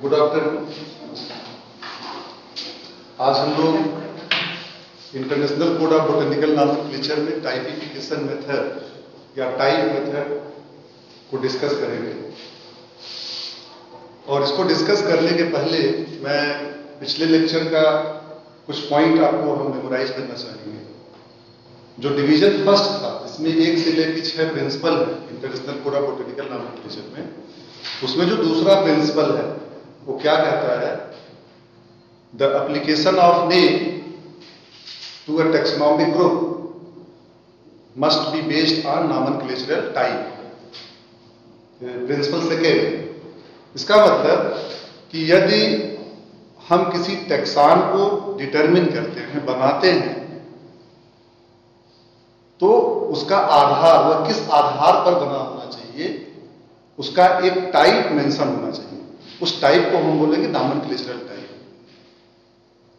Good afternoon. आज हम लोग international code of botanical nomenclature में टाइपिफिकेशन मेथड या टाइप मेथड को डिस्कस करेंगे। और इसको डिस्कस करने के पहले मैं पिछले लेक्चर का कुछ पॉइंट आपको हम मेमोराइज करना चाहेंगे। जो डिवीजन फर्स्ट था, इसमें 1 से लेकर 6 प्रिंसिपल है international code of botanical nomenclature में। उसमें जो दूसरा प्रिंसिपल है वो क्या कहता है? The application of name to a taxonomic group must be based on nomenclatural type. Principle second, इसका मतलब कि यदि हम किसी टैक्सान को डिटरमिन करते हैं, बनाते हैं, तो उसका आधार, वह किस आधार पर बना होना चाहिए, उसका एक टाइप मेंशन होना चाहिए। उस टाइप को हम बोलेंगे नॉमेनक्लेचरल टाइप।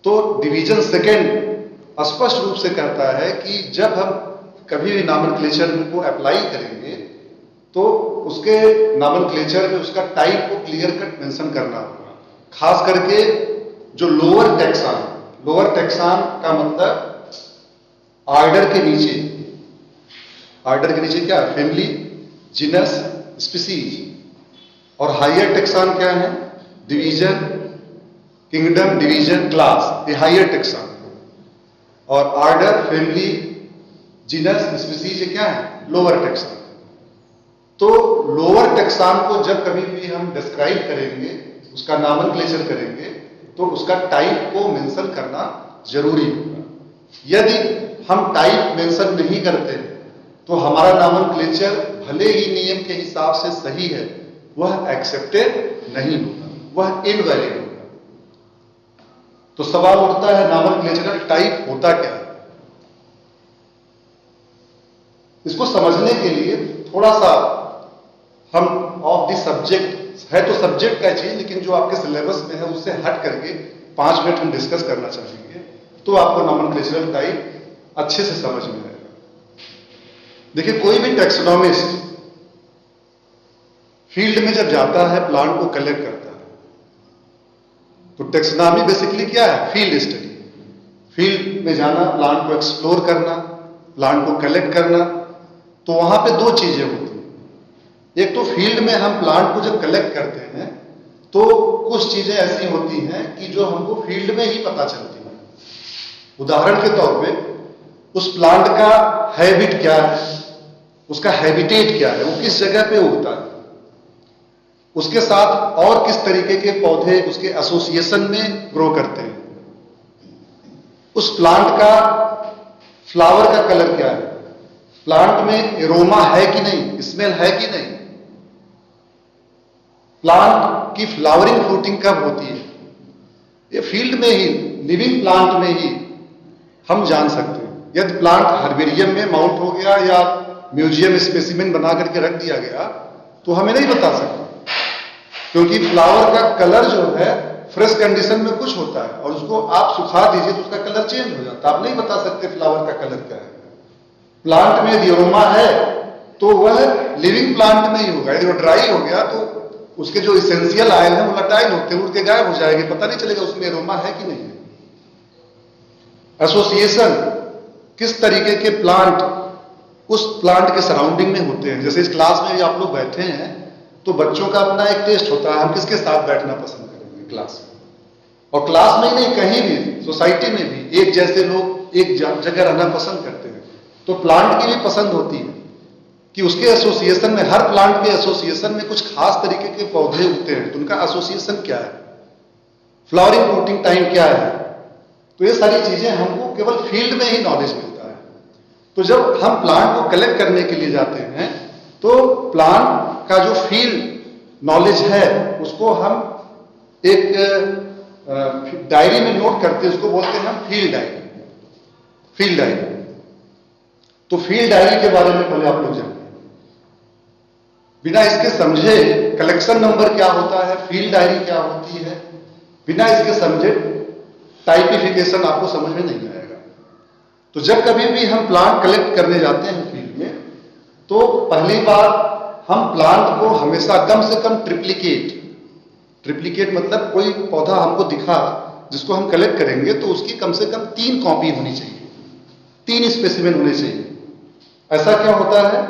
तो डिवीजन सेकेंड स्पष्ट रूप से कहता है कि जब हम कभी भी नॉमेनक्लेचर को अप्लाई करेंगे तो उसके नॉमेनक्लेचर में उसका टाइप को क्लियर कट मेंशन करना होगा। खास करके जो लोअर टैक्सान का मतलब ऑर्डर के नीचे, ऑर्डर के नीचे क्या? Family, genus, species. और हायर टैक्सान क्या है? डिवीजन, किंगडम, डिवीजन, क्लास, ये हायर टैक्सान। और ऑर्डर, फैमिली, जीनस, स्पीसीज ये क्या है? लोअर टैक्सान। तो लोअर टैक्सान को जब कभी भी हम डिस्क्राइब करेंगे, उसका नॉमेनक्लेचर करेंगे, तो उसका टाइप को मेंशन करना जरूरी होगा। यदि हम टाइप मेंशन नहीं करते तो हमारा नॉमेनक्लेचर भले ही नियम के हिसाब से सही है, वह एक्सेप्टेड नहीं होगा, वह इनवैलिड होगा। तो सवाल उठता है नॉमेनक्लेचरल टाइप होता क्या है? इसको समझने के लिए थोड़ा सा हम ऑफ द सब्जेक्ट, है तो सब्जेक्ट का चीज, लेकिन जो आपके सिलेबस में है उससे हट करके 5 मिनट हम डिस्कस करना चाहेंगे, तो आपको नॉमेनक्लेचरल टाइप अच्छे से समझ में आएगा। देखिए, कोई भी टैक्सोनॉमिस्ट फील्ड में जब जाता है, प्लांट को कलेक्ट करता है, तो टैक्सोनॉमी बेसिकली क्या है? Field study. फील्ड में जाना, प्लांट को एक्सप्लोर करना, प्लांट को कलेक्ट करना। तो वहां पे 2 चीजें होती हैं। एक तो फील्ड में हम प्लांट को जब कलेक्ट करते हैं तो कुछ चीजें ऐसी होती हैं कि जो हमको फील्ड में ही पता चलती हैं। उदाहरण के तौर पे उस प्लांट का हैबिट क्या है, उसका हैबिटेट क्या है, वो किस जगह पे उगता है, उसके साथ और किस तरीके के पौधे उसके एसोसिएशन में ग्रो करते हैं, उस प्लांट का फ्लावर का कलर क्या है, प्लांट में एरोमा है कि नहीं, स्मेल है कि नहीं, प्लांट की फ्लावरिंग फ्रूटिंग कब होती है। ये फील्ड में ही, लिविंग प्लांट में ही हम जान सकते हैं। यदि प्लांट हर्बेरियम में माउंट हो गया या म्यूजियम स्पेसिमेन बना करके रख दिया गया तो हमें नहीं बता सकते, क्योंकि फ्लावर का कलर जो है फ्रेश कंडीशन में कुछ होता है और उसको आप सुखा दीजिए तो उसका कलर चेंज हो जाता है। आप नहीं बता सकते फ्लावर का कलर क्या है। प्लांट में यदि एरोमा है तो वह लिविंग प्लांट में ही होगा। यदि वो ड्राई हो गया तो उसके जो इसेंशियल ऑयल है वो लटाइल होते हैं, उड़ के गायब हो जाएंगे, पता नहीं चलेगा उसमें एरोमा है कि नहीं है। एसोसिएशन, किस तरीके के प्लांट उस प्लांट के सराउंडिंग में होते हैं। जैसे इस क्लास में भी आप लोग बैठे हैं तो बच्चों का अपना एक टेस्ट होता है, हम किसके साथ बैठना पसंद करेंगे क्लास में। और क्लास में ही नहीं, कहीं भी सोसाइटी में भी एक जैसे लोग एक जगह रहना पसंद करते हैं। तो प्लांट की भी पसंद होती है कि उसके एसोसिएशन में, हर प्लांट के एसोसिएशन में कुछ खास तरीके के पौधे उगते हैं, तो उनका एसोसिएशन क्या है, फ्लावरिंग फ्रूटिंग टाइम क्या है। तो ये सारी चीजें हमको केवल फील्ड में ही नॉलेज मिलता है। तो जब हम प्लांट को कलेक्ट करने के लिए जाते हैं तो प्लांट का जो फील्ड नॉलेज है उसको हम एक डायरी में नोट करते हैं, उसको बोलते हैं हम फील्ड डायरी। फील्ड डायरी, तो फील्ड डायरी के बारे में पहले आप लोग जानिए। बिना इसके समझे कलेक्शन नंबर क्या होता है, फील्ड डायरी क्या होती है, बिना इसके समझे टाइपिफिकेशन आपको समझ में नहीं आएगा। तो जब कभी भी हम प्लांट कलेक्ट करने जाते हैं फील्ड में, तो पहली बार हम प्लांट को हमेशा कम से कम ट्रिप्लिकेट ट्रिप्लिकेट मतलब कोई पौधा हमको दिखा जिसको हम कलेक्ट करेंगे तो उसकी कम से कम 3 कॉपी होनी चाहिए, 3 स्पेसिमेन होने चाहिए। ऐसा क्यों होता है?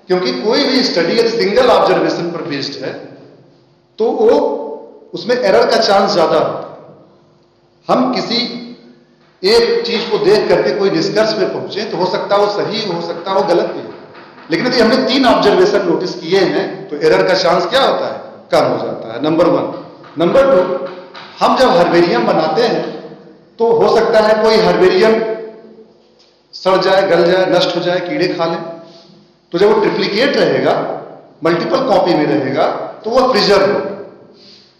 क्योंकि कोई भी स्टडी यदि सिंगल ऑब्जर्वेशन पर बेस्ड है तो वो उसमें एरर का चांस ज्यादा होता है। हम किसी एक चीज को देख करके कोई निष्कर्ष पे पहुंचे तो हो सकता है वो सही हो सकता है वो गलत भी हो, लेकिन यदि हमने 3 ऑब्जर्वेशन नोटिस किए हैं तो एरर का चांस क्या होता है? कम हो जाता है, नंबर 1। नंबर 2, हम जब हर्बेरियम बनाते हैं तो हो सकता है कोई हर्बेरियम सड़ जाए, गल जाए, नष्ट हो जाए, कीड़े खा लें। तो जब वो ट्रिप्लिकेट रहेगा, मल्टीपल कॉपी में रहेगा, तो वो प्रिजर्व होगा।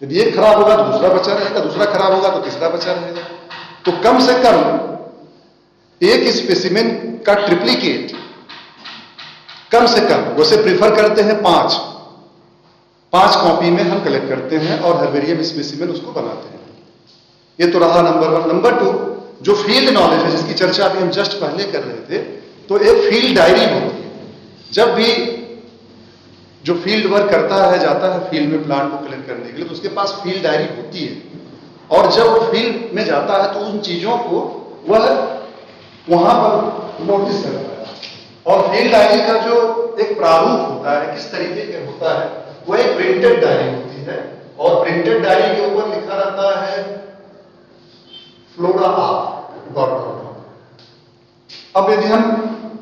यदि एक खराब होगा तो दूसरा बचा रहेगा, दूसरा खराब होगा तो तीसरा बचा रहेगा। तो कम से कम एक स्पेसिमेन का ट्रिप्लिकेट कम से कम, वैसे प्रीफर करते हैं 5 कॉपी में हम कलेक्ट करते हैं और हर्बेरियम स्पेसिमेन उसको बनाते हैं। ये तो रहा नंबर 1। नंबर 2, जो फील्ड नॉलेज है जिसकी चर्चा अभी हम जस्ट पहले कर रहे थे, तो एक फील्ड डायरी होती है। जब भी जो फील्ड वर्क करता है, जाता है फील्ड में प्लांट को कलेक्ट करने के लिए, तो उसके पास फील्ड डायरी होती है और जब वो फील्ड में जाता है तो उन चीजों को वह वहां पर नोटिस करता है। और फील्ड डायरी का जो एक प्रारूप होता है, किस तरीके का होता है, वह एक प्रिंटेड डायरी होती है और प्रिंटेड डायरी के ऊपर लिखा रहता है फ्लोरा ऑफ . अब यदि हम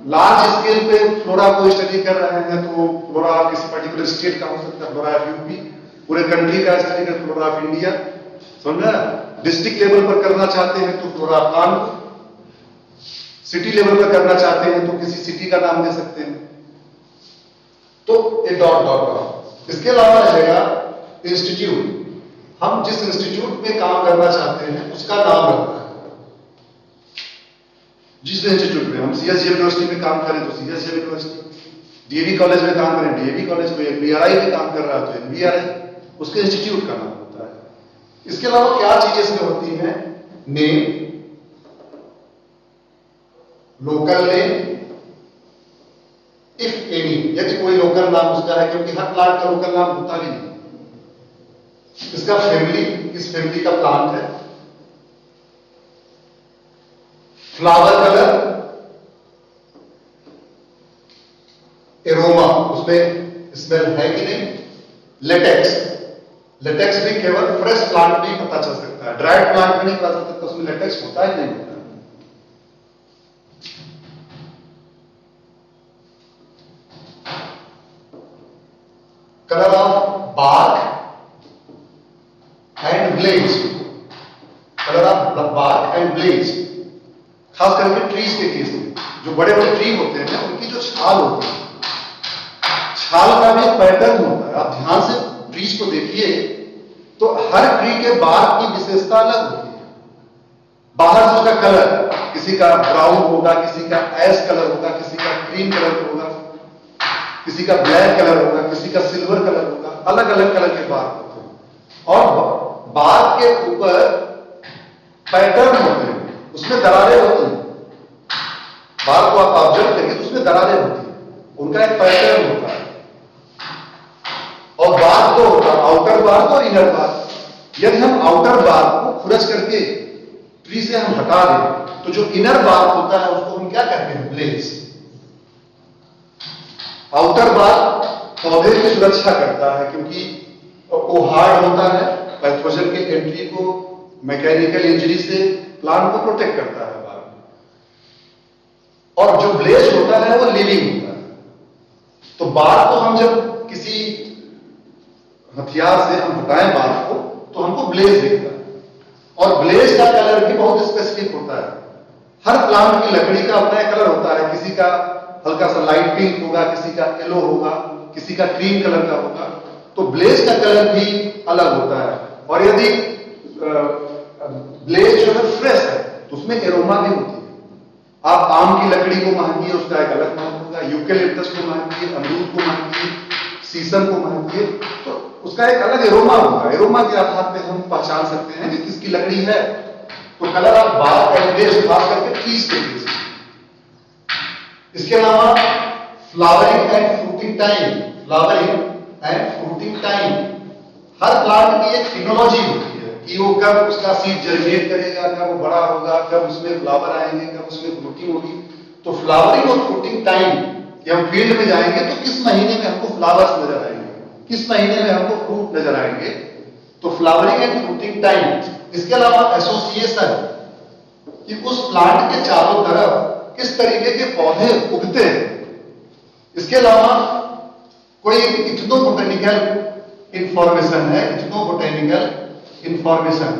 लार्ज स्केल पे फ्लोरा को स्टडी कर रहे हैं तो फ्लोरा किसी पर्टिकुलर स्टेट का हो सकता है, फ्लोरा ऑफ यूपी, पूरे कंट्री का स्टडी कर फ्लोरा ऑफ इंडिया, समझा। डिस्ट्रिक्ट लेवल पर करना चाहते हैं तो flora of Kanpur, city level पर करना चाहते हैं तो किसी सिटी का नाम दे सकते हैं। तो ये डॉट। इसके अलावा रहेगा इंस्टीट्यूट। हम जिस इंस्टीट्यूट में काम करना चाहते हैं उसका नाम रखना है। जिस इंस्टीट्यूट में हम सीएसजी यूनिवर्सिटी में काम करें तो सीएसजी यूनिवर्सिटी, डीएवी कॉलेज में काम करें डीएवी कॉलेज, कोई एनबीआरआई में काम कर रहा है तो एनबीआरआई, उसके इंस्टीट्यूट का नाम होता है। इसके अलावा क्या चीजें इसमें होती हैं? Name, local name, if any, यदि कोई लोकल नाम उसका है, क्योंकि हर प्लांट का लोकल नाम होता भी नहीं। इसका फैमिली, किस फैमिली का प्लांट है, फ्लावर कलर, एरोमा, उसमें स्मेल है कि नहीं, लेटेक्स भी केवल फ्रेश प्लांट में ही पता चल सकता है, ड्राइड प्लांट में नहीं पता चल सकता उसमें लेटेक्स होता है नहीं होता। Colour of bark and blaze, colour of bark and blaze, खास करके ट्रीज के केस में, जो बड़े बड़े ट्री होते हैं उनकी जो छाल होती है, छाल का भी एक पैटर्न होता है। आप ध्यान से ट्रीज को देखिए तो हर ट्री के बार्क की विशेषता अलग होती है। बाहर से उसका कलर, किसी का ब्राउन होगा, किसी का ऐश कलर होगा, किसी का क्रीम कलर होगा, किसी का ब्लैक कलर होगा, किसी का सिल्वर कलर होगा, अलग अलग कलर के बार्क होते हैं। और बार्क के ऊपर पैटर्न होते हैं, उसमें दरारें होती हैं। बार्क को आप ऑब्जर्व करिए तो उसमें दरारें होती हैं, उनका एक पैटर्न होता है। और बार्क को होता है आउटर बार्क और इनर बार्क। यदि हम आउटर बार्क को खुरच करके ट्री से हम हटा दें तो जो इनर बार्क होता है उसको हम क्या कहते हैं? ब्लेज। आउटर बार्क पौधे की सुरक्षा करता है क्योंकि वो हार्ड होता है, पैथोजन के एंट्री को, मैकेनिकल इंजरी से प्लांट को प्रोटेक्ट करता है बार्क। और जो ब्लेज होता है वो लिविंग होता है। तो बार्क को हम जब किसी हथियार से हम हटाएं बार्क को तो हमको ब्लेज दिखता है। और ब्लेज का कलर भी बहुत स्पेसिफिक होता है। हर प्लांट की लकड़ी का अपना एक कलर होता है, किसी का हल्का सा लाइट पिंक होगा, किसी का येलो होगा, किसी का क्रीम कलर का होगा। तो ब्लेज का कलर भी अलग होता है। और यदि ब्लेज जो है फ्रेश है तो उसमें एरोमा भी होती है। आप आम की लकड़ी को महंगी है, उसका एक अलग महक होगा, यूकेलिप्टस को महंगी है, अमरूद को महंगी है, शीशम को महंगी है, तो उसका एक अलग एरोमा होगा। एरोमा के आधार पर हम पहचान सकते हैं जिस किसकी लकड़ी है। तो colour of bark and blaze खास करके ट्रीज के लिए। इसके अलावा flowering and fruiting time, flowering and fruiting time, हर प्लांट की एक फिनोलॉजी होती है कि वो कब उसका सीड जर्मिनेट करेगा, कब वो बड़ा होगा, कब उसमें फ्लावर आएंगे, कब उसमें फ्रूटिंग होगी। तो फ्लावरिंग और फ्रूटिंग टाइम कि हम फील्ड में जाएंगे तो किस महीने में हमको फ्लावर्स नजर आएंगे, किस महीने में हमको फ्रूट नजर आएंगे, तो फ्लावरिंग एंड फ्रूटिंग टाइम। इसके अलावा एसोसिएशन कि उस प्लांट के चारों तरफ किस तरीके के पौधे उगते हैं। इसके अलावा कोई इथनो बोटेनिकल इंफॉर्मेशन है, इथनो बोटेनिकल इंफॉर्मेशन।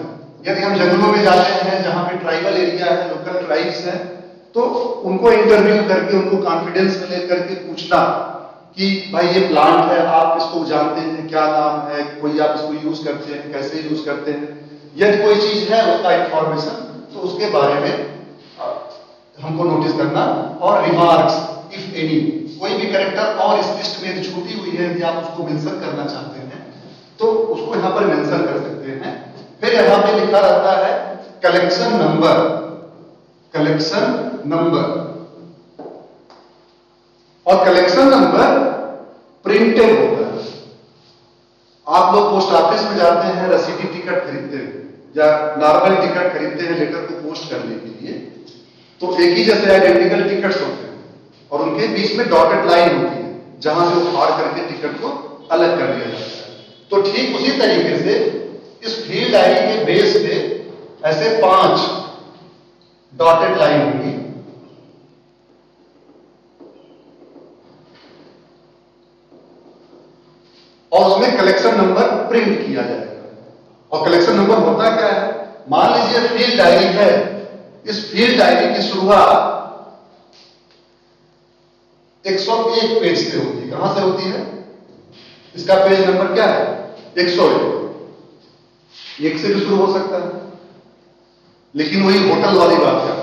यदि हम जंगलों में जाते हैं जहां पे ट्राइबल एरिया है, लोकल ट्राइब्स हैं, तो उनको इंटरव्यू करके उनको कॉन्फिडेंस में लेकर के पूछना कि भाई ये प्लांट है, आप इसको जानते हैं, क्या नाम है, कोई आप इसको यूज करते हैं, कैसे यूज करते हैं, यदि कोई चीज है उसका इंफॉर्मेशन तो उसके बारे में हमको नोटिस करना। और रिमार्क्स इफ एनी, कोई भी कैरेक्टर और इस लिस्ट में यदि छूटी हुई है, यदि आप उसको मेंशन करना चाहते हैं तो उसको यहां पर मेंशन कर सकते हैं। फिर यहां पे लिखा रहता है कलेक्शन नंबर, कलेक्शन नंबर, और कलेक्शन नंबर प्रिंटेड होता है। आप लोग पोस्ट ऑफिस में जाते हैं, रसीदी टिकट खरीदते हैं या नॉर्मल टिकट खरीदते हैं लेटर को पोस्ट करने के लिए, तो एक ही जैसे आइडेंटिकल टिकट्स होते हैं और उनके बीच में डॉटेड लाइन होती है जहां से वो फाड़ करके टिकट को अलग कर दिया जाता है। तो ठीक उसी तरीके से इस फील्ड डायरी के बेस पे ऐसे 5 डॉटेड लाइन होगी और उसमें कलेक्शन नंबर प्रिंट किया जाएगा। और कलेक्शन नंबर होता क्या है, मान लीजिए फील्ड डायरी है, इस फील्ड डायरी की शुरुआत 101 पेज से होती है। कहां से होती है, इसका पेज नंबर क्या है 101, एक से भी शुरू हो सकता है। लेकिन वही होटल वाली बात है,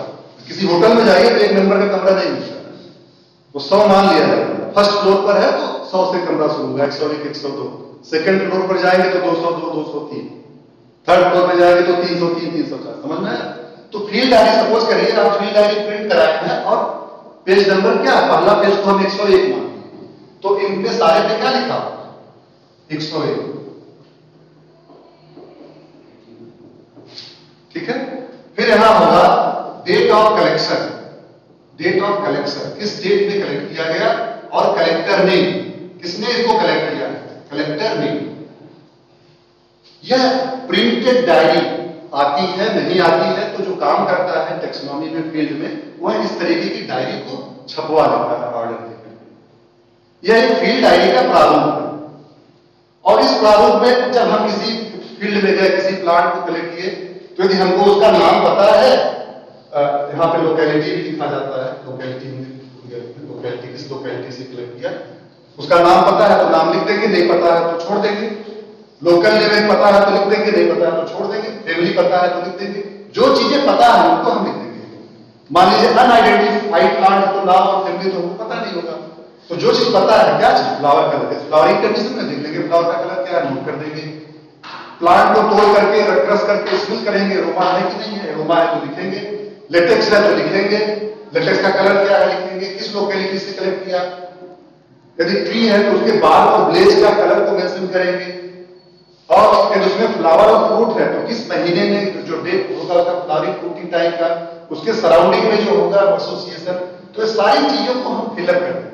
किसी होटल में जाइए तो 1 नंबर का कमरा नहीं मिलता, वो 100 मान लिया जाता है। फर्स्ट फ्लोर पर है तो 100 से कमरा शुरू होगा, 101, 102। सेकंड फ्लोर पर जाएंगे तो 202, 203। थर्ड फ्लोर पर जाएंगे तो 303, 304। समझ में आया? तो फील्ड डायरी सपोज करिए आप फील्ड डायरी प्रिंट कराए हैं और पेज नंबर क्या है, पहला पेज को हम 101 मान, तो इनके सारे पे क्या लिखा 101। ठीक है। फिर यहां होगा date of collection, date of collection, किस डेट में कलेक्ट किया गया, और कलेक्टर ने, किसने इसको कलेक्ट किया, कलेक्टर ने। यह प्रिंटेड डायरी आती है नहीं आती है, तो जो काम करता है टेक्सोनॉमी में फील्ड में, वह इस तरीके की डायरी को छपवा देता है ऑर्डर देकर। यह एक फील्ड डायरी का प्रारूप है। और इस प्रारूप में जब हम किसी फील्ड में गए, किसी प्लांट को कलेक्ट किए, तो यदि हमको उसका नाम पता है, यहाँ पे लोकेलिटी भी लिखा जाता है, लोकेलिटी किस लोकेलिटी से कलेक्ट किया, उसका नाम पता है तो नाम लिख देंगे, नहीं पता है तो छोड़ देंगे। लोकल लेवल पता है तो लिख देंगे, नहीं पता है तो छोड़ देंगे। फैमिली पता है तो लिख देंगे। जो चीजें पता है उनको हम लिख देंगे। मान लीजिए अनआइडेंटिफाइड प्लांट है तो नाम और फैमिली तो हमको पता नहीं होगा, तो जो चीज पता है, क्या चीज, फ्लावर कलर, फ्लावरिंग कंडीशन में देख लेंगे फ्लावर का कलर क्या है, नोट कर देंगे। प्लांट को तोड़ करके क्रश करके स्मेल करेंगे, रोमा है कि नहीं है, रोमा है तो लिखेंगे, लेटेक्स है तो लिखेंगे, लेटेक्स का कलर क्या है लिखेंगे, किस लोकेलिटी से कलेक्ट किया। यदि ट्री है तो उसके बाल और ब्लेज का कलर को मेंशन करेंगे, और यदि उसमें फ्लावर और फ्रूट है तो किस महीने में जो डेट होगा उसका फ्लावरिंग फ्रूटिंग टाइम का, उसके सराउंडिंग में जो होगा एसोसिएशन। तो ये सारी चीजों को हम फिलअप करते हैं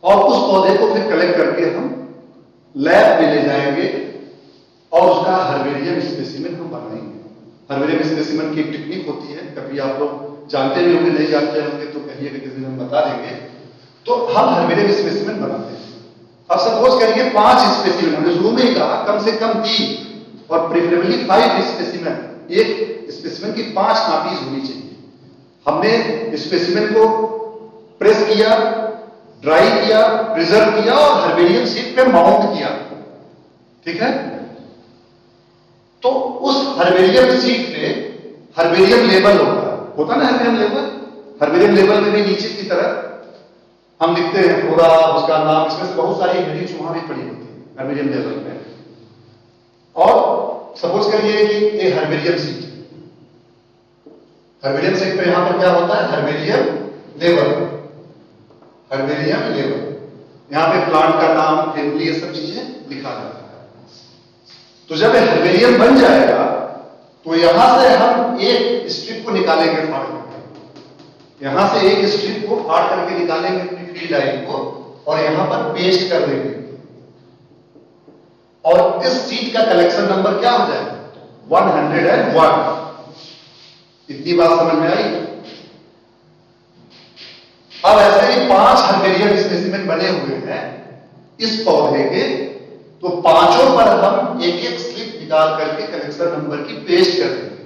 और उस पौधे को फिर कलेक्ट करके हम लैब में ले जाएंगे और उसका हर्बेरियम स्पेसिमेन हम बनाएंगे। हर्बेरियम स्पेसिमेन की एक टेक्निक होती है, कभी आप लोग जानते भी होंगे, नहीं जानते होंगे तो कहिए कि किसी दिन हम बता देंगे। तो हम हर्बेरियम स्पेसिमेन बनाते हैं। अब सपोज करिए 5 स्पेसिमेन, हमने शुरू में ही कहा कम से कम 3 और प्रेफरेबली 5 स्पेसिमेन, एक स्पेसिमेन की 5 कॉपीज होनी चाहिए। हमने स्पेसिमेन को प्रेस किया, ड्राई किया, प्रिजर्व किया और हर्बेरियम शीट पे माउंट किया। ठीक है। तो उस हर्बेरियम शीट पे हर्बेरियम लेबल होता ना, हर्बेरियम लेबल। हर्बेरियम लेबल में भी नीचे की तरफ हम लिखते हैं पूरा उसका नाम, इसमें से बहुत सारी हेडिंग्स वहां भी पड़ी होती है हर्बेरियम लेबल में। और सपोज करिए कि ये हर्बेरियम शीट, हर्बेरियम शीट पे यहां पर क्या होता है, हर्बेरियम लेबल, हर्बेरियम लेबल। यहां पे प्लांट का नाम, फैमिली, ये सब चीजें लिखा जाता है। तो जब हर्बेरियम बन जाएगा तो यहां से हम एक स्ट्रिप को निकालेंगे फाड़ करके, यहां से एक स्ट्रिप को फाड़ करके निकालेंगे अपनी फील्ड डायरी को और यहां पर पेस्ट कर देंगे और इस सीट का कलेक्शन नंबर क्या हो जाएगा 101। इतनी बात समझ में आई। अब ऐसे ही 5 हर्बेरियम स्पेसिमेन बने हुए हैं इस पौधे के, तो पांचों पर हम एक एक स्लिप निकाल करके कलेक्शन नंबर की पेस्ट कर देंगे।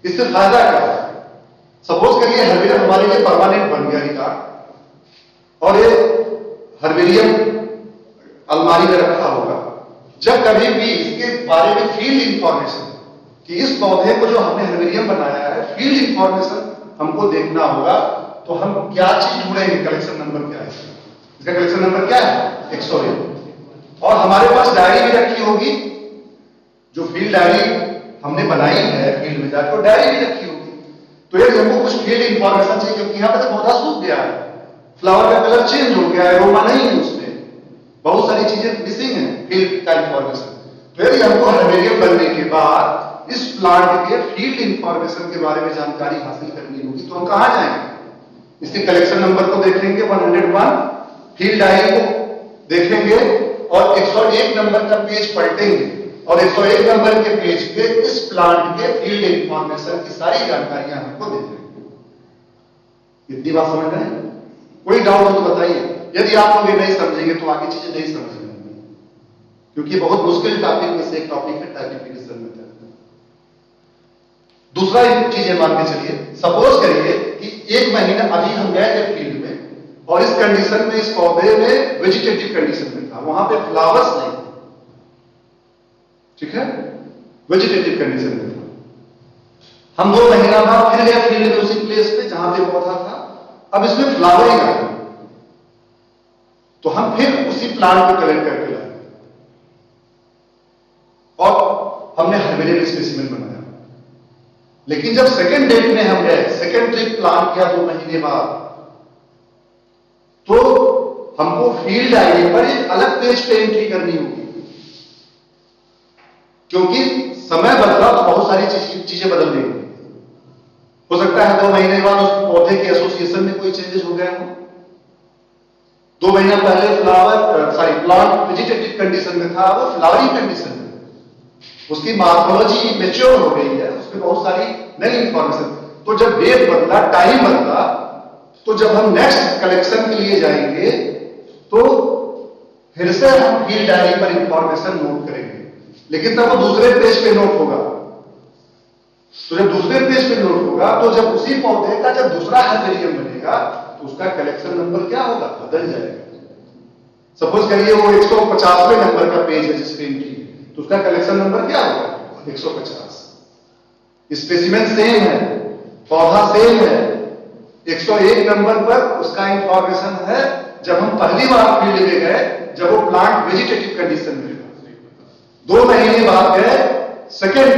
इससे फायदा क्या है, सपोज करिए हर्बेरियम हमारे लिए परमानेंट बन गया रिकॉर्ड और ये हर्बेरियम अलमारी में रखा होगा। जब कभी भी इसके बारे में फील्ड इंफॉर्मेशन कि इस पौधे को जो हमने हर्बेरियम बनाया है फील्ड इंफॉर्मेशन हमको देखना होगा, तो हम क्या चीज ढूंढेंगे, कलेक्शन नंबर क्या है इसका कलेक्शन नंबर क्या है 101। और हमारे पास डायरी भी रखी होगी, जो फील्ड डायरी हमने बनाई है फील्ड में जाकर डायरी भी रखी होगी। तो ये हमको कुछ फील्ड इंफॉर्मेशन चाहिए क्योंकि यहां पर पौधा सूख गया है, फ्लावर का कलर चेंज हो गया है, रोमा नहीं है उसमें, बहुत सारी चीजें मिसिंग है फील्ड का इंफॉर्मेशन। तो यदि हमको हर्बेरियम बनने के बाद इस प्लांट के फील्ड इंफॉर्मेशन के बारे में जानकारी हासिल करनी होगी, तो हम कहां जाएंगे, इसके कलेक्शन नंबर को देखेंगे 101, फील्ड डायरी को देखेंगे और 101 नंबर का पेज पलटेंगे और 101 नंबर के पेज पे इस प्लांट के फील्ड इंफॉर्मेशन की सारी जानकारियां हमको दे देंगे। इतनी बात समझ रहे हैं? कोई डाउट हो तो बताइए। यदि आप लोग ये नहीं समझेंगे तो आगे चीजें नहीं समझ में आएंगी, क्योंकि बहुत मुश्किल टॉपिक में से एक टॉपिक है टाइपिफिकेशन मेथड। दूसरा एक चीज मान के चलिए, सपोज करिए कि 1 महीना अभी हम गए थे फील्ड में और इस कंडीशन में इस पौधे में वेजिटेटिव कंडीशन में था, वहां पे फ्लावर्स नहीं, ठीक है, वेजिटेटिव कंडीशन में था। हम 2 महीना बाद फिर गए फील्ड में उसी प्लेस पे जहां पे पौधा था, अब इसमें फ्लावरिंग आ गई, तो हम फिर उसी प्लांट को कलेक्ट करके लाए और हमने हर्बेरियम स्पेसिमेन बनाया। लेकिन जब सेकेंड डेट में हम गए, सेकेंड ट्रिप प्लान किया 2 महीने बाद, तो हमको फील्ड डायरी पर एक अलग पेज पे एंट्री करनी होगी, क्योंकि समय बदला तो बहुत सारी चीजें बदल गई। हो सकता है 2 महीने बाद उस पौधे के एसोसिएशन में कोई चेंजेस हो गए हो, 2 महीना पहले प्लांट वेजिटेटिव कंडीशन में था, वो फ्लावरिंग कंडीशन में, उसकी मॉर्फोलॉजी मैच्योर हो गई है, उसमें बहुत सारी नई इंफॉर्मेशन। तो जब डेट बदला, टाइम बदला, तो जब हम नेक्स्ट कलेक्शन के लिए जाएंगे तो फिर से हम फील्ड डायरी पर इंफॉर्मेशन नोट करेंगे, लेकिन तब वो दूसरे पेज पे नोट होगा। तो जब दूसरे पेज पे नोट होगा तो जब उसी पौधे का जब दूसरा हर्बेरियम बनेगा तो उसका कलेक्शन नंबर क्या होगा, बदल जाएगा। सपोज करिए वो 150वें नंबर का पेज है जिस पे एंट्री, तो उसका कलेक्शन नंबर क्या होगा 150। स्पेसिमेन सेम है, पौधा सेम है, 101 नंबर पर उसका इंफॉर्मेशन है जब हम पहली बार फील्ड में गए, जब वो प्लांट वेजिटेटिव कंडीशन में था। 2 महीने बाद गए, सेकेंड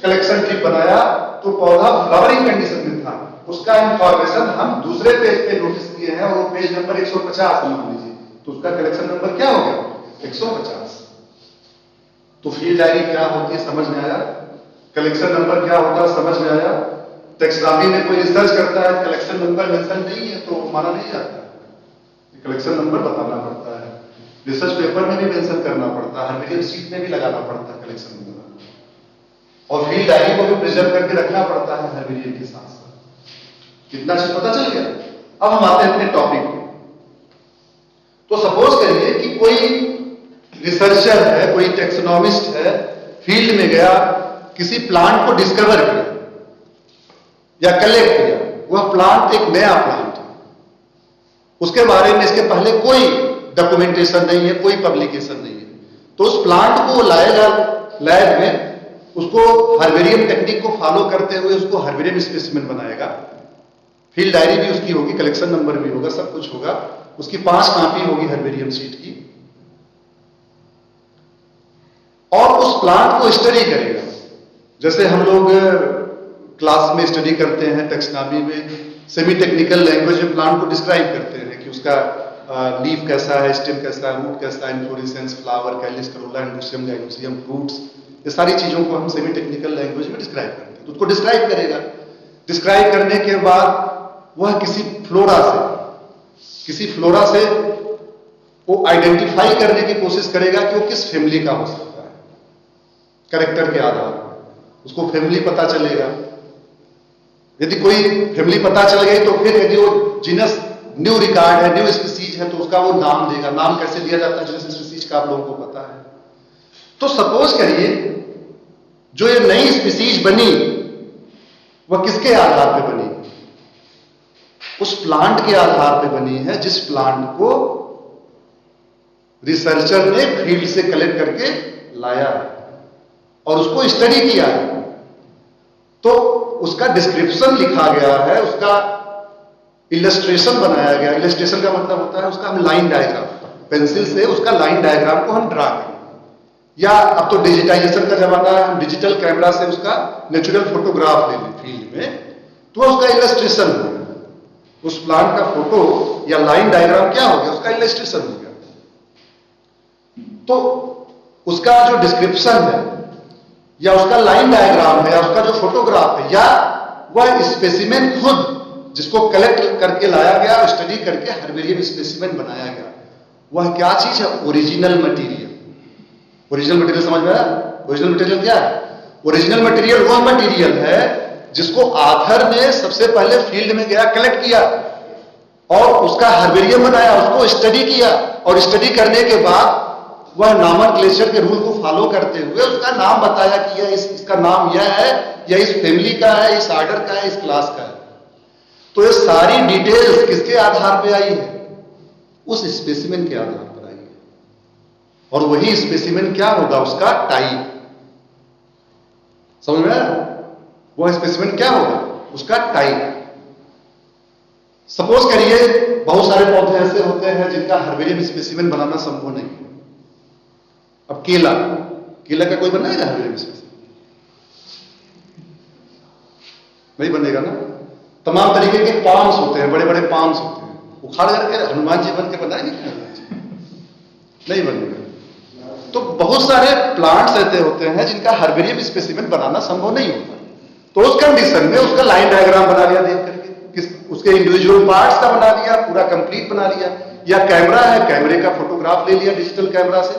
कलेक्शन ट्रिप बनाया तो पौधा फ्लावरिंग कंडीशन में था, उसका इंफॉर्मेशन हम दूसरे पेज पे नोटिस किए हैं और वो पेज नंबर 150 मान लीजिए, तो उसका कलेक्शन नंबर क्या हो गया 150। तो फील्ड डायरी क्या होती है समझ में आया, कलेक्शन नंबर क्या होता है समझ में आया। टैक्सोनॉमी में कोई रिसर्च करता है, कलेक्शन नंबर मेंशन नहीं है तो माना नहीं जाता, कलेक्शन नंबर बताना पड़ता है, रिसर्च पेपर में भी मेंशन करना पड़ता है, हर्बेरियम सीट में भी लगाना पड़ता है कलेक्शन नंबर, और फील्ड डायरी को भी प्रिजर्व करके रखना पड़ता है हर्बेरियम के साथ साथ। कितना चीज पता चल गया। अब हम आते हैं अपने टॉपिक पे। तो सपोज करिए कि कोई रिसर्चर है, कोई टैक्सोनॉमिस्ट है, फील्ड में गया, किसी प्लांट को डिस्कवर किया या कलेक्ट किया, वह प्लांट एक नया प्लांट है, उसके बारे में इसके पहले कोई डॉक्यूमेंटेशन नहीं है, कोई पब्लिकेशन नहीं है, तो उस प्लांट को लाएगा लैब में, उसको हर्बेरियम टेक्निक को फॉलो करते हुए उसको हर्बेरियम स्पेसिमेन बनाएगा, फील्ड डायरी भी उसकी होगी, कलेक्शन नंबर भी होगा, सब कुछ होगा, उसकी 5 कॉपी होगी हर्बेरियम सीट की, और उस प्लांट को स्टडी करेगा। जैसे हम लोग क्लास में स्टडी करते हैं टैक्सोनॉमी में, सेमी टेक्निकल लैंग्वेज में प्लांट को डिस्क्राइब करते हैं कि उसका लीफ कैसा है, स्टेम कैसा है, रूट कैसा है, inflorescence, flower, Kallis, Corolla, androecium, gynoecium, fruits, ये सारी चीजों को हम सेमी टेक्निकल लैंग्वेज में डिस्क्राइब करते हैं। तो उसको डिस्क्राइब करेगा। डिस्क्राइब करने के बाद वह किसी फ्लोरा से वो आइडेंटिफाई करने की कोशिश करेगा कि वो किस फैमिली का हो सकता है। कैरेक्टर के आधार पर उसको फैमिली पता चलेगा। यदि कोई फैमिली पता चल गई तो फिर यदि वो जीनस न्यू रिकॉर्ड है, न्यू स्पीसीज है, तो उसका वो नाम देगा। नाम कैसे दिया जाता है जीनस स्पीसीज का आप लोगों को पता है। तो सपोज करिए जो ये नई स्पीसीज बनी वह किसके आधार पे बनी? उस प्लांट के आधार पे बनी है जिस प्लांट को रिसर्चर ने फील्ड से कलेक्ट करके लाया और उसको स्टडी किया है। तो उसका डिस्क्रिप्शन लिखा गया है, उसका इलस्ट्रेशन बनाया गया। इलस्ट्रेशन का मतलब होता है उसका हम लाइन डायग्राम, पेंसिल से उसका लाइन डायग्राम को हम ड्रा करें, या अब तो डिजिटाइजेशन का जमाना है, हम डिजिटल कैमरा से उसका नेचुरल फोटोग्राफ ले लें फील्ड में, तो उसका इलस्ट्रेशन हो गया। उस प्लांट का फोटो या लाइन डायग्राम क्या हो गया? उसका इलस्ट्रेशन हो गया। तो उसका जो डिस्क्रिप्शन है या उसका लाइन डायग्राम है या उसका जो फोटोग्राफ है या वह स्पेसिमेन खुद जिसको कलेक्ट करके लाया गया, स्टडी करके हर्बेरियम स्पेसिमेन बनाया गया, वह क्या चीज है? Original material. ओरिजिनल मटेरियल समझ में आया? ओरिजिनल मटेरियल क्या है? ओरिजिनल मटेरियल वह मटेरियल है जिसको आथर ने सबसे पहले फील्ड में गया, कलेक्ट किया और उसका हर्बेरियम बनाया, उसको स्टडी किया और स्टडी करने के बाद वह नॉमेनक्लेचर के रूल को फॉलो करते हुए उसका नाम बताया कि यह इसका नाम यह है, यह इस फैमिली का है, इस ऑर्डर का है, इस क्लास का है। तो ये सारी डिटेल्स किसके आधार पे आई है? उस स्पेसिमेन के आधार पर आई है। और वही स्पेसिमेन क्या होगा? उसका टाइप। समझ में आया? वह स्पेसिमेन क्या होगा? उसका टाइप। सपोज करिए बहुत सारे पौधे ऐसे होते हैं जिनका हर्बेरियम स्पेसिमेन बनाना संभव नहीं है। अब केला का कोई बनाएगा हर्बेरियम स्पेसिमेन? नहीं बनेगा ना। तमाम तरीके के पाम्स होते हैं, बड़े बड़े पाम्स होते हैं, उखाड़ करके हनुमान जी बन के बनाएंगे क्या? नहीं बनेगा। तो बहुत सारे प्लांट्स ऐसे होते हैं जिनका हर्बेरियम स्पेसिमेन बनाना संभव नहीं होता। तो उस कंडीशन में उसका लाइन डायग्राम बना लिया देख करके, उसके इंडिविजुअल पार्ट्स का बना लिया, पूरा कंप्लीट बना लिया, या कैमरा है, कैमरे का फोटोग्राफ ले लिया डिजिटल कैमरा से,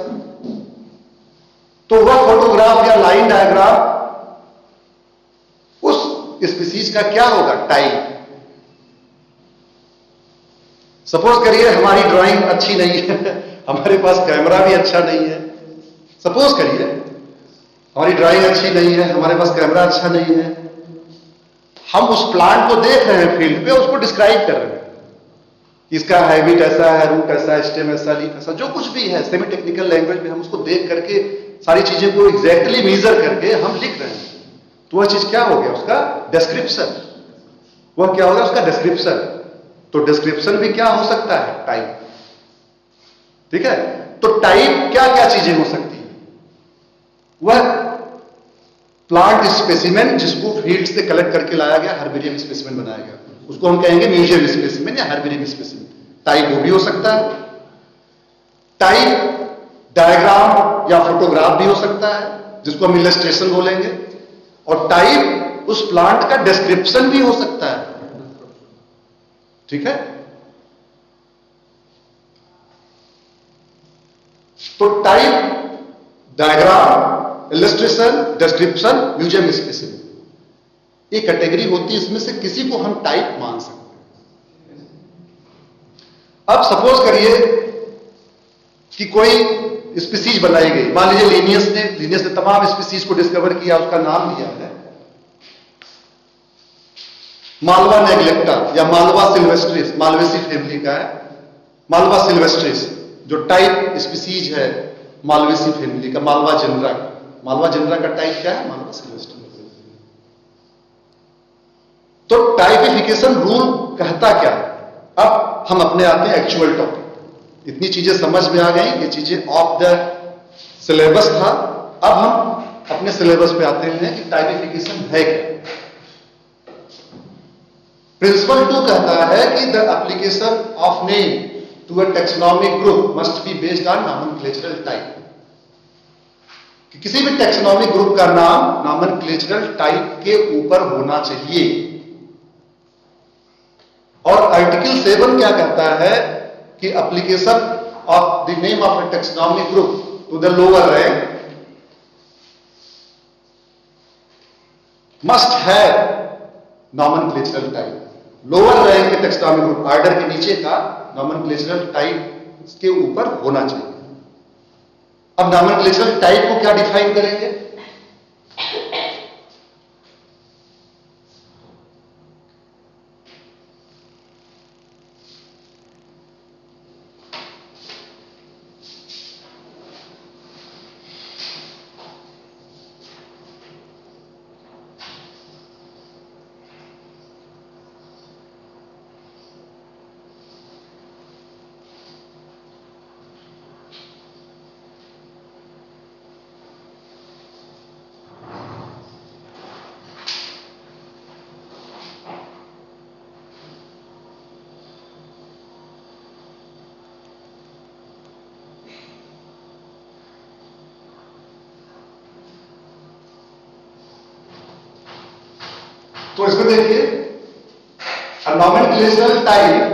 तो वह फोटोग्राफ या लाइन डायग्राम उस स्पीसीज का क्या होगा? टाइप। सपोज करिए हमारी ड्राइंग अच्छी नहीं है, हमारे पास कैमरा भी अच्छा नहीं है। सपोज करिए हमारी ड्राइंग अच्छी नहीं है, हमारे पास कैमरा अच्छा नहीं है, हम उस प्लांट को देख रहे हैं फील्ड पे, उसको डिस्क्राइब कर रहे हैं, इसका हैबिट ऐसा है, रूट ऐसा है, स्टेम ऐसा, लीफ ऐसा, जो कुछ भी है सेमी टेक्निकल लैंग्वेज में हम उसको देख करके सारी चीजें को एग्जैक्टली मेजर करके हम लिख रहे हैं। तो वह चीज क्या हो गया? उसका डिस्क्रिप्शन। वह क्या होगा? उसका डिस्क्रिप्शन। तो डिस्क्रिप्शन भी क्या हो सकता है? टाइप। ठीक है। तो टाइप क्या क्या चीजें हो सकती है? वह प्लांट स्पेसिमेन जिसको फील्ड से कलेक्ट करके लाया गया, हर्बेरियम स्पेसिमेन बनाया गया, उसको हम कहेंगे म्यूजियम स्पेसिमेन या हर्बेरियम स्पेसिमेन। टाइप वो भी हो सकता है। टाइप डायग्राम या फोटोग्राफ भी हो सकता है जिसको हम इलस्ट्रेशन बोलेंगे, और टाइप उस प्लांट का डिस्क्रिप्शन भी हो सकता है। ठीक है। तो type, diagram, illustration, description, museum specimen, ये कैटेगरी होती है। इसमें से किसी को हम टाइप मान सकते हैं। अब सपोज करिए कि कोई स्पीसीज बनाई गई, मान लीजिए लीनियस ने तमाम स्पीसीज को डिस्कवर किया, उसका नाम दिया है मालवा नेग्लेक्टा या मालवा सिल्वेस्ट्रिस, मालवेसी फैमिली का है। मालवा सिल्वेस्ट्रिस जो टाइप स्पीसीज है मालवेसी फैमिली का, मालवा जनरा का टाइप क्या है? मालवा सिल्वेस्ट्रिस। तो टाइपिफिकेशन रूल कहता क्या है? अब हम अपने आते हैं एक्चुअल टॉपिक। इतनी चीजें समझ में आ गई, ये चीजें ऑफ द सिलेबस था। अब हम अपने सिलेबस पे आते हैं कि टाइपिफिकेशन है क्या। प्रिंसिपल 2 कहता है कि the application of name to a taxonomic group must be based on nomenclatural type. कि किसी भी टैक्सोनॉमिक ग्रुप का नाम नॉमेनक्लेचरल टाइप के ऊपर होना चाहिए। और आर्टिकल 7 क्या कहता है कि application of the name of a taxonomic group to the lower rank must have nomenclatural type. Lower rank के टैक्सोनॉमिक ग्रुप ऑर्डर के नीचे का नॉमेनक्लेचरल टाइप के ऊपर होना चाहिए। अब नॉमेनक्लेचरल टाइप को क्या डिफाइन करेंगे? तो इसको देखिए, a nomenclatural type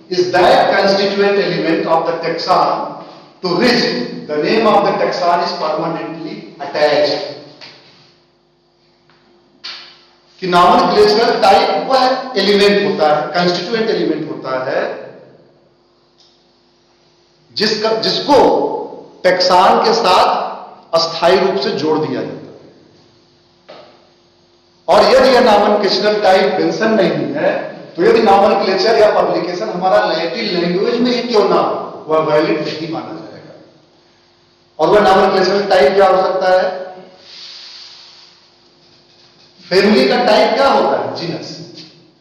is that constituent element of the taxon to which the name of the taxon is permanently attached. कि nomenclatural type वह एलिमेंट होता है, कंस्टिट्यूएंट एलिमेंट होता है जिसको टैक्सॉन के साथ अस्थायी रूप से जोड़ दिया जाता है। और यदि यह नॉमेनक्लेचरल टाइप मेंशन नहीं है तो यदि नॉमेनक्लेचर या पब्लिकेशन हमारा लैटिन लैंग्वेज में ही क्यों ना हो, वह वैलिड नहीं माना जाएगा। और वह नॉमेनक्लेचरल टाइप क्या हो सकता है? फैमिली का टाइप क्या होता है? जीनस।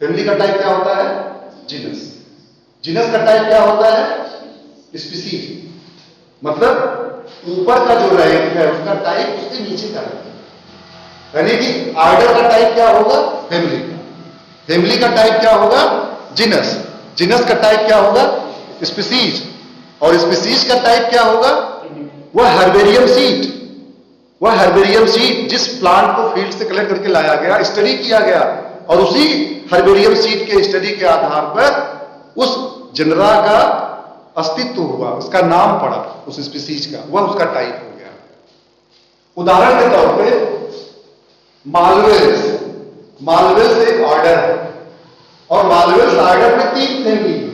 फैमिली का टाइप क्या होता है? जीनस। जीनस का टाइप क्या होता है? स्पीसीज। मतलब ऊपर का जो रैंक है उसका टाइप उसके नीचे का रैंक, यानी कि ऑर्डर का टाइप क्या होगा? फैमिली का। फैमिली का टाइप क्या होगा? जीनस। जीनस का टाइप क्या होगा? स्पीसीज। और स्पीसीज का टाइप क्या होगा? वह हर्बेरियम सीड। वह हर्बेरियम सीड जिस प्लांट को फील्ड से कलेक्ट करके लाया गया, स्टडी किया गया, और उसी हर्बेरियम सीड के स्टडी के आधार पर उस जनरा का अस्तित्व हुआ, उसका नाम पड़ा उस स्पीसीज का, वह उसका टाइप हो गया। उदाहरण के तौर पे मालवेल्स। मालवेल्स एक ऑर्डर है और मालवेल्स ऑर्डर में 3 फैमिली है।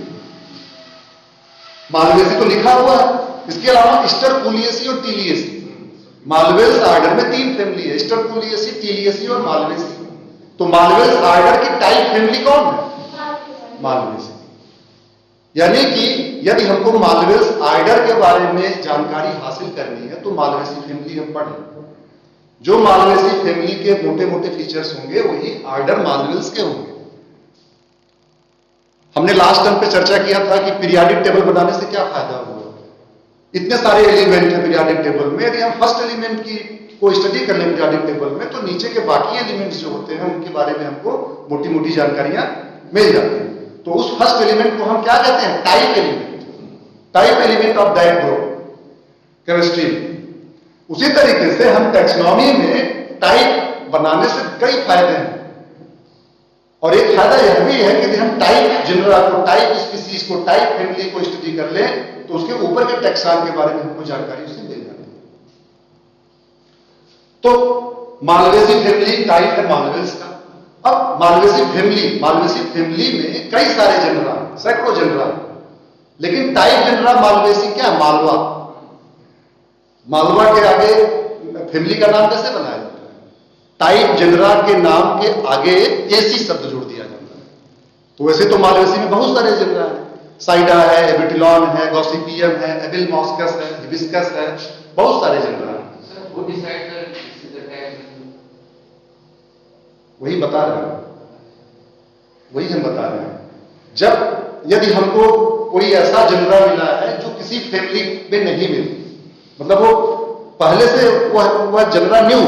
मालवेसी तो लिखा हुआ है, इसके अलावा स्टरपुलियसी और टीलियसी। मालवेल्स ऑर्डर में 3 फैमिली है, स्टरपुलियसी, टीलियसी और मालवेसी। तो मालवेल्स ऑर्डर की टाइप फैमिली कौन है? मालवेसी। यानी कि यदि हमको मालवेल्स ऑर्डर के बारे में जानकारी हासिल करनी है तो मालवेसी फैमिली हम पढ़ें। जो मालवेसी फैमिली के मोटे मोटे फीचर्स होंगे वही ऑर्डर मालवेल्स के होंगे। हमने लास्ट टर्म पे चर्चा किया था कि पीरियाडिक टेबल बनाने से क्या फायदा हुआ। इतने सारे एलिमेंट है पीरियाडिक टेबल में, यदि हम फर्स्ट एलिमेंट की को स्टडी कर लें पीरियाडिक टेबल में तो नीचे के बाकी एलिमेंट्स जो होते हैं उनके बारे में हमको मोटी मोटी जानकारियां मिल जाती हैं। तो उस फर्स्ट एलिमेंट को हम क्या कहते हैं? Type element. Type element of that group chemistry में। उसी तरीके से हम टैक्सोनॉमी में टाइप बनाने से कई फायदे हैं, और एक फायदा यह भी है कि यदि हम टाइप जनरा को, टाइप स्पीसीज को, टाइप फैमिली को स्टडी कर लें तो उसके ऊपर के टैक्सॉन के बारे में हमको जानकारी उससे मिल जाती है। तो मालवेसी फैमिली टाइप है मालवेल्स का। अब मालवेसी फैमिली में कई सारे जनरा, सैकड़ों जनरा, लेकिन टाइप जनरा मालवेसी क्या? मालवा। मालवा के आगे फैमिली का नाम कैसे बनाया जाता है? टाइप जनरा के नाम के आगे एसी शब्द जोड़ दिया जाता है। तो वैसे तो मालवेसी में बहुत सारे जनरा है, साइडा है, एबिटिलॉन है, गॉसिपियम है, एबिलमॉस्कस है, हिबिस्कस है, बहुत सारे जनरा है। वही बता रहे हैं, वही हम बता रहे हैं। जब यदि हमको कोई ऐसा जनरा मिला है जो किसी फैमिली में नहीं मिलती, मतलब वो पहले से वह जनरा न्यू,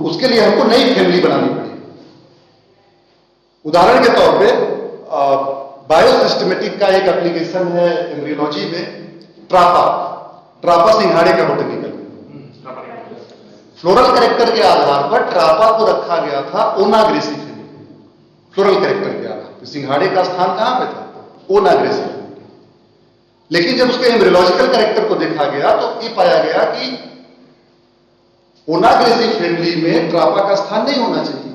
उसके लिए हमको नई फैमिली बनानी पड़ी। उदाहरण के तौर पे बायोसिस्टमेटिक का एक एप्लीकेशन है एम्ब्रियोलॉजी में, ट्रापा। ट्रापा सिंघाड़े का बोटेनिकल फ्लोरल कैरेक्टर के आधार पर ट्रापा को रखा गया था ओनाग्रेसी फैमिली। फ्लोरल कैरेक्टर के आधार पर सिंघाड़े का स्थान कहां पे था? ओनाग्रेसी। लेकिन जब उसके एम्ब्रियोलॉजिकल कैरेक्टर को देखा गया तो ये पाया गया कि ओनाग्रेसी फैमिली में ट्रापा का स्थान नहीं होना चाहिए।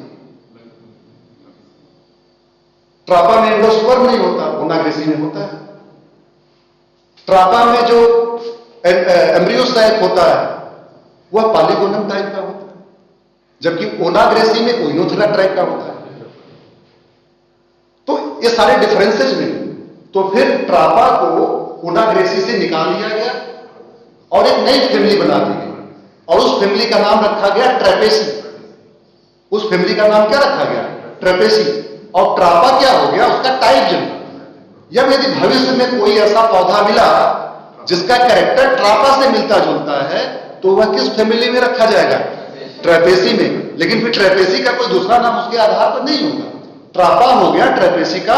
ट्रापा में एंडोस्पर्म नहीं होता, ओनाग्रेसी में होता है। ट्रापा में जो एम्ब्रियोसाइट होता है वह पॉलीगोनम टाइप का होता है, जबकि ओनाग्रेसी में ओइनोथेरा टाइप का होता है। तो ये सारे डिफरेंसेस में तो फिर ट्रापा को ओनाग्रेसी से निकाल दिया गया और एक नई फैमिली बना दी गई, और उस फैमिली का नाम रखा गया ट्रेपेसी। उस फैमिली का नाम क्या रखा गया? ट्रेपेसी। और ट्रापा क्या हो गया? उसका टाइप जनरा। जब यदि भविष्य में कोई ऐसा पौधा मिला जिसका कैरेक्टर ट्रापा से मिलता जुलता है तो वह किस फैमिली में रखा जाएगा? ट्रेपेसी में। लेकिन फिर ट्रेपेसी का कोई दूसरा नाम उसके आधार पर नहीं होगा। ट्रापा हो गया ट्रेपेसी का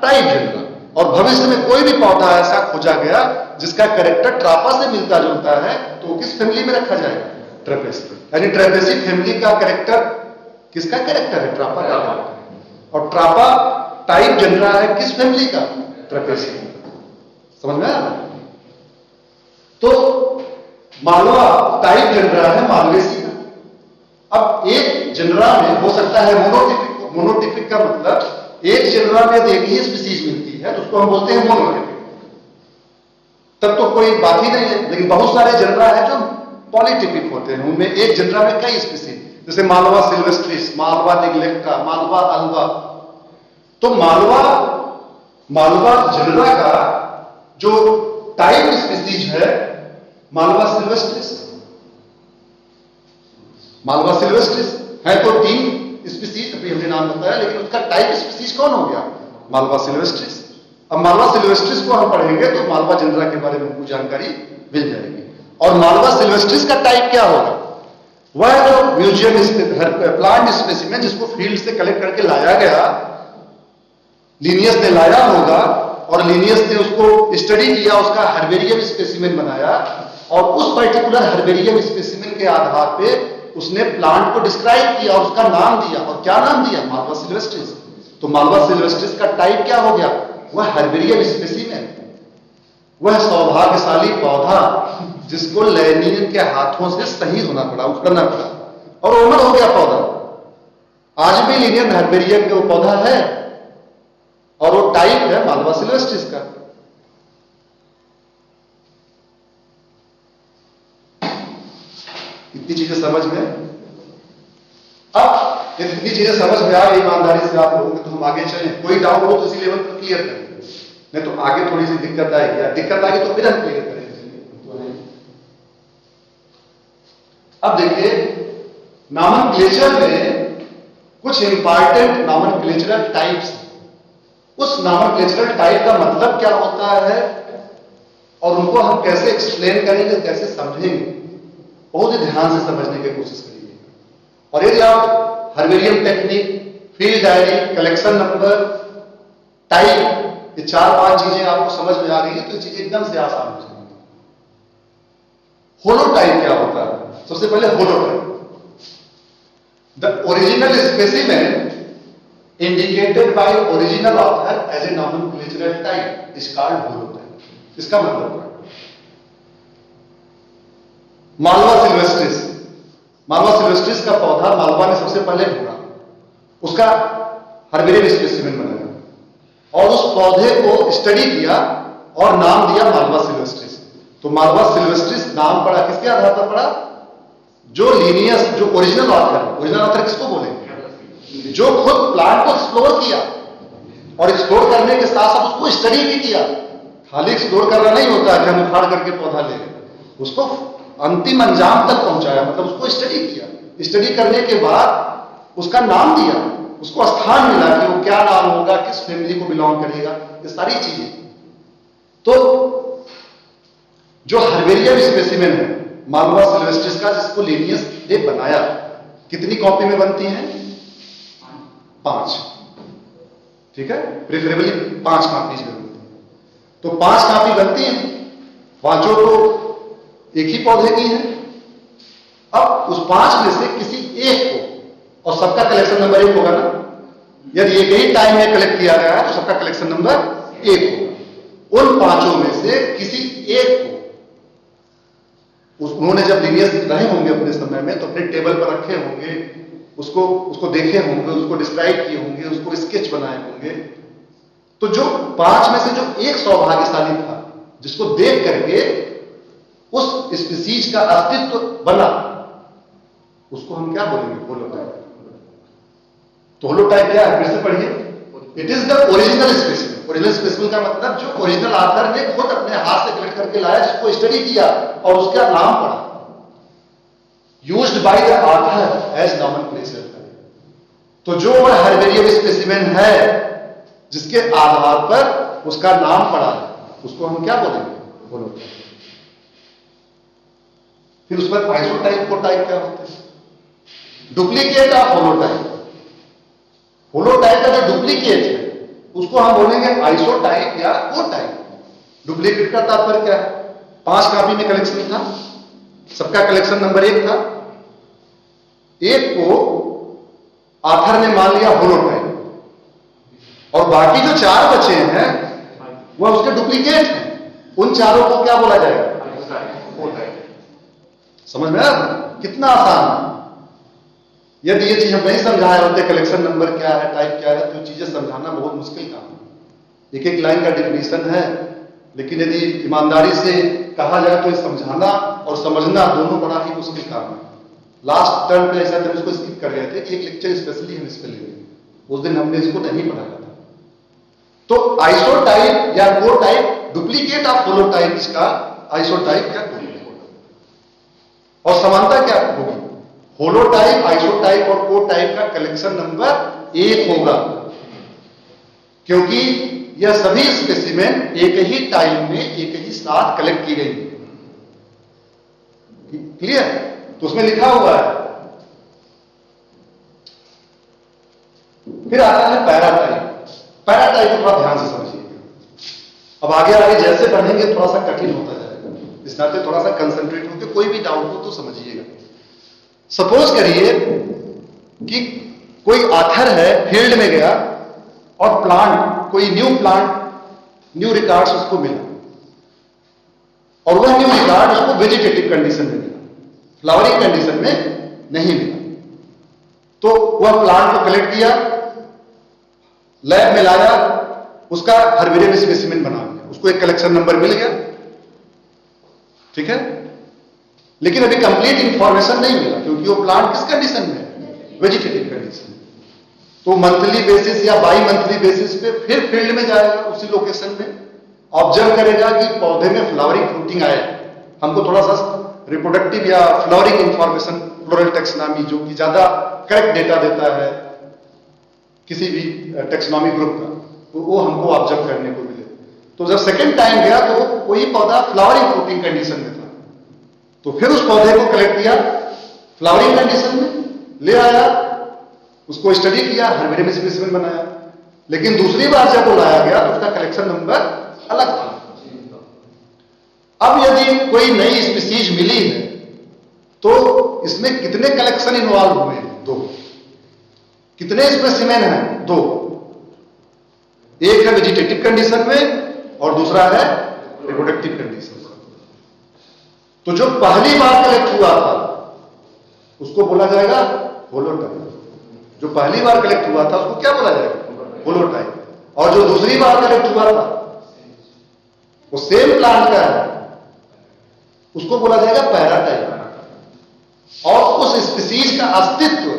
टाइप जनरा। और भविष्य में कोई भी पौधा ऐसा खोजा गया जिसका कैरेक्टर ट्रापा से मिलता जुलता है तो किस फैमिली में रखा जाएगा? ट्रेपेसी। यानी ट्रेपेसी फैमिली का कैरेक्टर किसका कैरेक्टर है? ट्रापा का। और ट्रापा टाइप जनरा है किस फैमिली का? ट्रेपेसी। समझ में आया? तो मालवा टाइप जनरा है मालवेसी का। अब एक जनरा में हो सकता है मोनोटिपिक। मोनोटिपिक का मतलब एक जनरा में एक ही स्पीसीज मिलती है तो उसको हम बोलते हैं मोनोटिपिक। तब तो कोई बात ही नहीं है। लेकिन बहुत सारे जनरा है जो पॉलीटिपिक होते हैं, उनमें एक जनरा में कई स्पीसीज, जैसे मालवा सिल्वेस्ट्रिस, मालवा निग्लेक्टा, मालवा अल्वा। तो मालवा जनरा का जो टाइप स्पीसीज है मालवा सिल्वेस्ट्रिस। मालवा सिल्वेस्ट्रिस है तो 3 स्पीसीज अभी हमने नाम बताया, लेकिन उसका टाइप स्पीसीज कौन हो गया? मालवा सिल्वेस्ट्रिस। अब मालवा सिल्वेस्ट्रिस को हम पढ़ेंगे तो मालवा जनरा के बारे में हमको जानकारी मिल जाएगी। और मालवा सिल्वेस्ट्रिस का टाइप क्या होगा? वह जो म्यूजियम प्लांट स्पेसिमेन जिसको फील्ड से कलेक्ट करके लाया गया, लिनियस ने लाया होगा और लिनियस ने उसको स्टडी किया, उसका हर्बेरियम स्पेसिमेन बनाया और उस पर्टिकुलर हर्बेरियम स्पेसिमेन के आधार पे उसने प्लांट को डिस्क्राइब किया और उसका नाम दिया। और क्या नाम दिया? मालवा सिल्वेस्ट्रिस। तो मालवा सिल्वेस्ट्रिस का टाइप क्या हो गया? वह हर्बेरियम स्पेसिमेन, वह सौभाग्यशाली पौधा जिसको लैनियन के हाथों से शहीद होना पड़ा, उखड़ना पड़ा और अमर हो गया पौधा। आज भी लिनियन हर्बेरियम का वो पौधा है और वो टाइप है मालवा सिल्वेस्ट्रिस का। इतनी चीजें समझ में। अब इतनी चीजें समझ में आ गई ईमानदारी से आप लोगों के, तो हम आगे चलें। कोई डाउट हो तो इसी लेवल पर क्लियर करें, नहीं तो आगे थोड़ी सी दिक्कत आएगी। दिक्कत आएगी तो फिर हम क्लियर करेंगे। अब देखिए, नॉमेनक्लेचर में कुछ इंपॉर्टेंट नॉमेनक्लेचरल टाइप्स। उस नॉमेनक्लेचरल टाइप का मतलब क्या होता है और उनको हम कैसे एक्सप्लेन करेंगे, कैसे समझेंगे, बहुत ही ध्यान से समझने की कोशिश करिए। और यदि आप herbarium technique, field diary, collection number, type, ये 4-5 चीजें आपको समझ में आ गई तो ये चीजें एकदम से आसान हो जाएंगी। होलोटाइप क्या होता है? सबसे पहले holotype, the original specimen indicated by original author as a nomenclatural type is called holotype. इसका मतलब क्या? मालवा सिल्वेस्ट्रिस। मालवा सिल्वेस्ट्रिस का पौधा मालवा ने सबसे पहले ढूंढा, उसका हर्बेरियम स्पेसिमेन बनाया और उस पौधे को स्टडी किया और नाम दिया मालवा सिल्वेस्ट्रिस। तो मालवा सिल्वेस्ट्रिस नाम पड़ा किसके आधार पर पड़ा? जो लीनियस, जो ओरिजिनल ऑथर। ओरिजिनल ऑथर किसको बोलेंगे? जो खुद प्लांट को एक्सप्लोर किया और एक्सप्लोर करने के साथ साथ उसको स्टडी भी किया। खाली एक्सप्लोर करना नहीं होता कि हम उखाड़ करके पौधा ले गए, उसको अंतिम अंजाम तक पहुंचाया, मतलब उसको स्टडी किया। स्टडी करने के बाद उसका नाम दिया, उसको स्थान मिला कि वो क्या नाम होगा, किस फैमिली को बिलोंग करेगा, ये सारी चीजें। तो जो हर्बेरियम स्पेसिमेन है मालवा सिल्वेस्ट्रिस का, जिसको लिनियस ने बनाया, कितनी कॉपी में बनती हैं? 5। ठीक है, प्रेफरेबली 5 कॉपी जरूरत है। तो 5 कॉपी बनती हैं, पांचों तो एक ही पौधे की है। अब उस 5 में से किसी एक को, और सबका कलेक्शन नंबर 1 होगा ना, यदि एक ही टाइम में कलेक्ट किया गया है तो सबका कलेक्शन नंबर 1 होगा। उन 5 में से किसी एक को, उन्होंने जब लीनियस रहे होंगे अपने समय में तो अपने टेबल पर रखे होंगे, उसको देखे होंगे, उसको डिस्क्राइब किए होंगे, उसको स्केच बनाए होंगे। तो जो 5 में से जो एक सौभाग्यशाली था, जिसको देख करके उस स्पीसीज का अस्तित्व बना, उसको हम क्या बोलेंगे? होलोटाइप। तो होलोटाइप क्या है? फिर से पढ़िए। It is the original specimen. Original specimen का मतलब जो ओरिजिनल ऑथर ने खुद अपने हाथ से कलेक्ट करके लाया, जिसको स्टडी किया और उसका नाम पढ़ा, used by the author as nomenclature. तो जो वह हर्बेरियम स्पेसिमेन है जिसके आधार पर उसका नाम पड़ा है, उसको हम क्या बोलेंगे? होलोटाइप। फिर उस पर आइसोटाइप, कोटाइप क्या होते हैं? Duplicate of holotype. होलोटाइप का जो डुप्लीकेट है उसको हम बोलेंगे आइसोटाइप या कोटाइप। डुप्लीकेट का तात्पर्य क्या है? 5 कॉपी में कलेक्शन था, सबका कलेक्शन नंबर 1 था, एक को ऑथर ने मान लिया होलोटाइप, और बाकी जो 4 बचे हैं वह उसके डुप्लीकेट हैं। उन चारों को क्या बोला जाएगा? समझ में आया? कितना आसान है। यदि ये चीज हम नहीं समझाए होते, कलेक्शन नंबर क्या है, टाइप क्या है, तो चीजें समझाना बहुत मुश्किल काम है। एक लाइन का डिफिनीशन है, लेकिन यदि ईमानदारी से कहा जाए तो समझाना और समझना दोनों बड़ा ही मुश्किल काम है। लास्ट टर्म पे ऐसा हम इसको स्किप कर रहे थे, एक लेक्चर स्पेशली हम इस पे लेंगे, उस दिन हमने इसको नहीं पढ़ाया था। तो आइसोटाइप या कोटाइप, डुप्लीकेट ऑफ होलोटाइप, इसका आइसोटाइप क्या बोलेंगे? और समानता क्या होगी? होलोटाइप, आइसोटाइप और कोटाइप का कलेक्शन नंबर 1 होगा, क्योंकि यह सभी स्पेसिमेन एक ही टाइम में एक ही साथ कलेक्ट की गई। क्लियर? तो उसमें लिखा हुआ है। फिर आता है पैराटाइप। पैराटाइप को थोड़ा ध्यान से समझिएगा। अब आगे आगे जैसे बढ़ेंगे थोड़ा सा कठिन होता जाएगा, इस नाते थोड़ा सा कंसंट्रेट होकर कोई भी डाउट हो तो समझिएगा। सपोज करिए कि कोई ऑथर है, फील्ड में गया और प्लांट, कोई न्यू प्लांट, न्यू रिकॉर्ड्स उसको मिला, और वह न्यू रिकॉर्ड उसको वेजिटेटिव कंडीशन में मिला, फ्लावरिंग कंडीशन में नहीं मिला। तो वह प्लांट को कलेक्ट किया, लैब में लाया, उसका हर्बेरियम स्पेसिमेन बना दिया, उसको एक कलेक्शन नंबर मिल गया, ठीक है। लेकिन अभी कंप्लीट इंफॉर्मेशन नहीं मिला, क्योंकि वो प्लांट किस कंडीशन में है? वेजिटेटिव कंडीशन में। तो मंथली बेसिस या बाई मंथली बेसिस पे फिर फील्ड में जाएगा, उसी लोकेशन में ऑब्जर्व करेगा कि पौधे में फ्लावरिंग, फ्रूटिंग आया। हमको थोड़ा सा रिप्रोडक्टिव या फ्लावरिंग इंफॉर्मेशन, फ्लोरल टेक्सोनॉमी, जो कि ज्यादा करेक्ट डेटा देता है किसी भी टेक्सोनॉमी ग्रुप का, तो वो हमको ऑब्जर्व करने को मिले। तो जब सेकेंड टाइम गया तो वही पौधा फ्लावरिंग, फ्रूटिंग कंडीशन में था, तो फिर उस पौधे को कलेक्ट किया, फ्लावरिंग कंडीशन में ले आया, उसको स्टडी किया, हर्बेरियम स्पेसिमेन बनाया। लेकिन दूसरी बार जब वो लाया गया तो उसका कलेक्शन नंबर अलग था। अब यदि कोई नई स्पीसीज मिली है तो इसमें कितने कलेक्शन इन्वॉल्व हुए हैं? 2। कितने स्पेसिमेन हैं? 2। एक है वेजिटेटिव कंडीशन में और दूसरा है रिप्रोडक्टिव कंडीशन। तो जो पहली बार कलेक्ट हुआ था उसको बोला जाएगा होलोटाइप। जो पहली बार कलेक्ट हुआ था उसको क्या बोला जाएगा? होलोटाइप। और जो दूसरी बार कलेक्ट हुआ था वो सेम प्लांट का है, उसको बोला जाएगा पैराटाइप। और उस स्पीसीज का अस्तित्व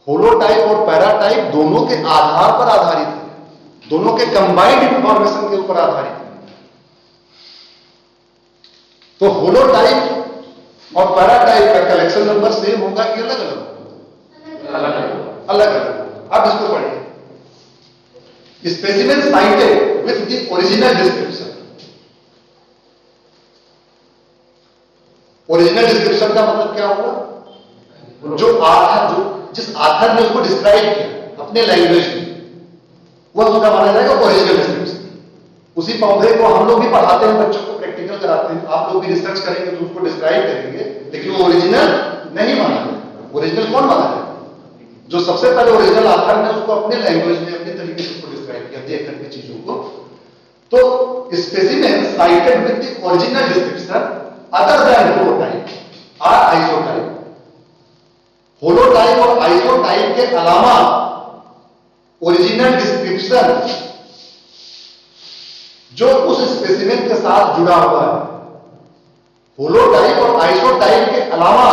होलोटाइप और पैराटाइप दोनों के आधार पर आधारित है, दोनों के कंबाइंड इंफॉर्मेशन के ऊपर आधारित है। तो होलोटाइप और पैराटाइप का कलेक्शन नंबर सेम होगा कि अलग अलग? अलग अलग। अब इसको पढ़िए। Specimen cited with the original description. Original description का मतलब क्या हुआ? जो आथर, जो जिस आथर ने उसको डिस्क्राइब किया अपने लैंग्वेज में, वह उसका माना जाएगा ओरिजिनल डिस्क्रिप्शन। उसी पौधे को हम लोग भी पढ़ाते हैं, बच्चों को प्रैक्टिकल कराते हैं, आप लोग भी रिसर्च करेंगे तो उसको डिस्क्राइब करेंगे, लेकिन वो ओरिजिनल नहीं माना जाएगा। ओरिजिनल कौन माना जाएगा? जो सबसे पहले ओरिजिनल आथर ने उसको अपने लैंग्वेज में अपने तरीके से उसको डिस्क्राइब किया, देख करके चीजों को। तो specimen cited with the original description other than holotype or isotype. Holotype और आइसोटाइप के अलावा ओरिजिनल डिस्क्रिप्शन जो उस स्पेसिमेन के साथ जुड़ा हुआ है, होलोटाइप और आइसोटाइप के अलावा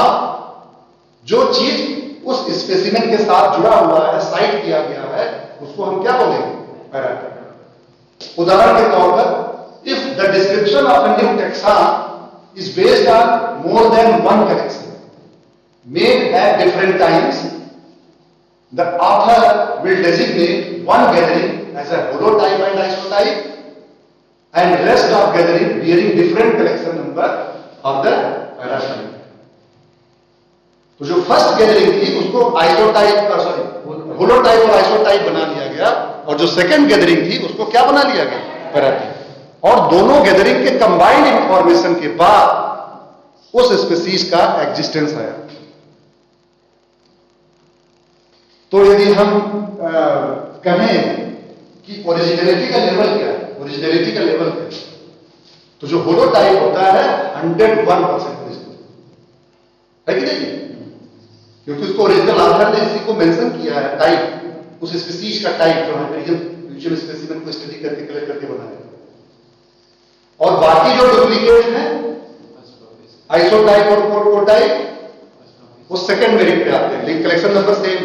जो चीज उस स्पेसिमेन के साथ जुड़ा हुआ है, साइट किया गया है, उसको हम क्या बोलेंगे? पैराटाइप। उदाहरण के तौर पर, if the description of a new taxon is based on more than one collection made at different times, the author will designate one gathering as a holotype and isotype and rest of gathering bearing different collection number of the paratype. तो जो first gathering थी उसको isotype holotype और isotype बना लिया गया, और जो सेकंड गैदरिंग थी उसको क्या बना लिया गया? पैराटाइप। और दोनों गैदरिंग के कंबाइंड इंफॉर्मेशन के बाद उस स्पीशीज का एग्जिस्टेंस आया। तो यदि हम कहें कि ओरिजिनलिटी का लेवल क्या है, ओरिजिनलिटी का लेवल क्या है, तो जो होलोटाइप होता है 101% ओरिजिनल है कि नहीं? क्योंकि उसको ओरिजिनल आथर ने इसी को मेंशन किया है, टाइप, उस स्पीशीज का टाइप जो है म्यूचुअल स्पेसिमेन को स्टडी करके कलेक्ट करके बनाया। और बाकी जो डुप्लीकेट है आइसोटाइप और कोटाइप वो सेकंड मेरिट पे आते हैं, लेकिन कलेक्शन नंबर सेम।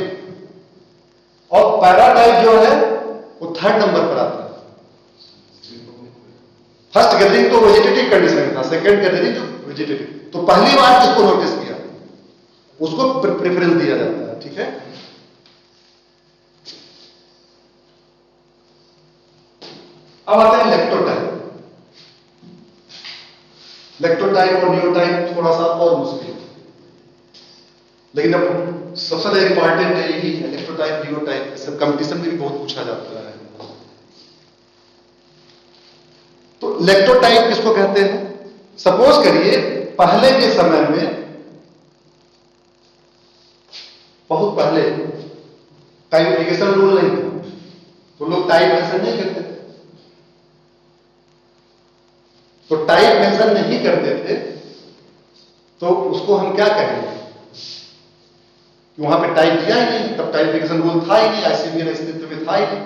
और पैराटाइप जो है वो थर्ड नंबर पर आता है। फर्स्ट गैदरिंग तो वेजिटेटिव कंडीशन में था, सेकंड गैदरिंग जो वेजिटेटिव, तो पहली बार किसको नोटिस किया उसको प्रेफरेंस दिया जाता है। ठीक है, अब आते हैं लेक्टोटाइप। लेक्टोटाइप और न्यूटाइप थोड़ा सा और मुश्किल, लेकिन अब सबसे ज्यादा इंपॉर्टेंट है यही है, लेक्टोटाइप न्यूटाइप। सब कंपटीशन में भी बहुत पूछा जाता है। तो लेक्टोटाइप किसको कहते हैं? सपोज करिए पहले के समय में, बहुत पहले टाइपिफिकेशन रूल नहीं था, तो लोग टाइप मेंशन नहीं करते थे। तो टाइप मेंशन नहीं करते थे तो उसको हम क्या कहेंगे? वहां पे टाइप दिया ही नहीं, तब टाइपिफिकेशन रूल था ही नहीं, आईसीबीएन अस्तित्व में था ही नहीं,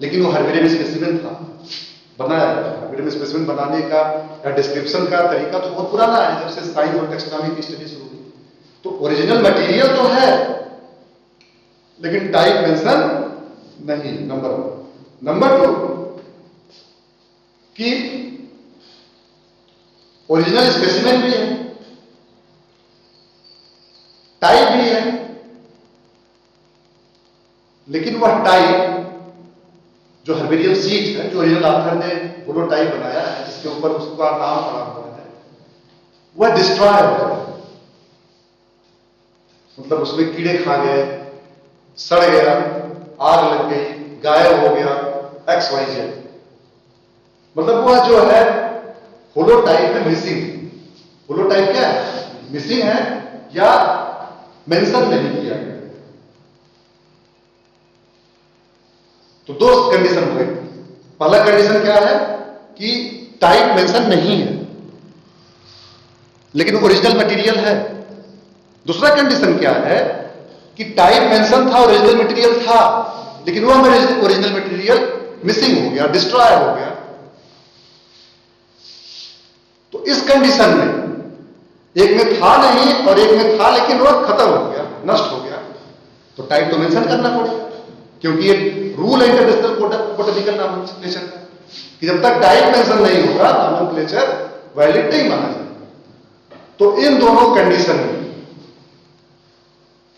लेकिन वो हर्बेरियम स्पेसिमेन था, बनाया। हर्बेरियम स्पेसिमेन बनाने का या डिस्क्रिप्शन का तरीका तो बहुत पुराना है, जब से साइंस और टेक्सोनॉमी की स्टडी शुरू हुई। तो ओरिजिनल मटेरियल तो है, लेकिन टाइप मेंशन नहीं, नंबर वन। नंबर टू कि ओरिजिनल स्पेसिमेन भी है, टाइप भी है, लेकिन वह टाइप जो हर्बेरियम सीट है, जो ओरिजिनल आथर ने होलोटाइप बनाया है, जिसके ऊपर उसका नाम पड़ा हुआ है, वह डिस्ट्रॉय हो गया। मतलब उसमें कीड़े खा गए, सड़ गया, आग लग गई, गायब हो गया, XYZ। मतलब वह जो है होलोटाइप में मिसिंग। होलोटाइप क्या है? मिसिंग है या मेंशन नहीं किया गया। तो दो कंडीशन हो गई। पहला कंडीशन क्या है कि टाइप मेंशन नहीं है, लेकिन ओरिजिनल मटेरियल है। दूसरा कंडीशन क्या है कि टाइप मेंशन था, ओरिजिनल मटेरियल था, लेकिन वह ओरिजिनल मटेरियल मिसिंग हो गया, डिस्ट्रॉय हो गया। तो इस कंडीशन में एक में था नहीं और एक में था लेकिन वह खत्म हो गया, नष्ट हो गया, तो टाइप तो मेंशन करना पड़ेगा, क्योंकि ये रूल है इंटरनेशनल बोटैनिकल नॉमेनक्लेचर का कि जब तक टाइप मेंशन नहीं होगा नॉमेनक्लेचर वैलिड नहीं माना जाएगा। तो इन दोनों कंडीशन में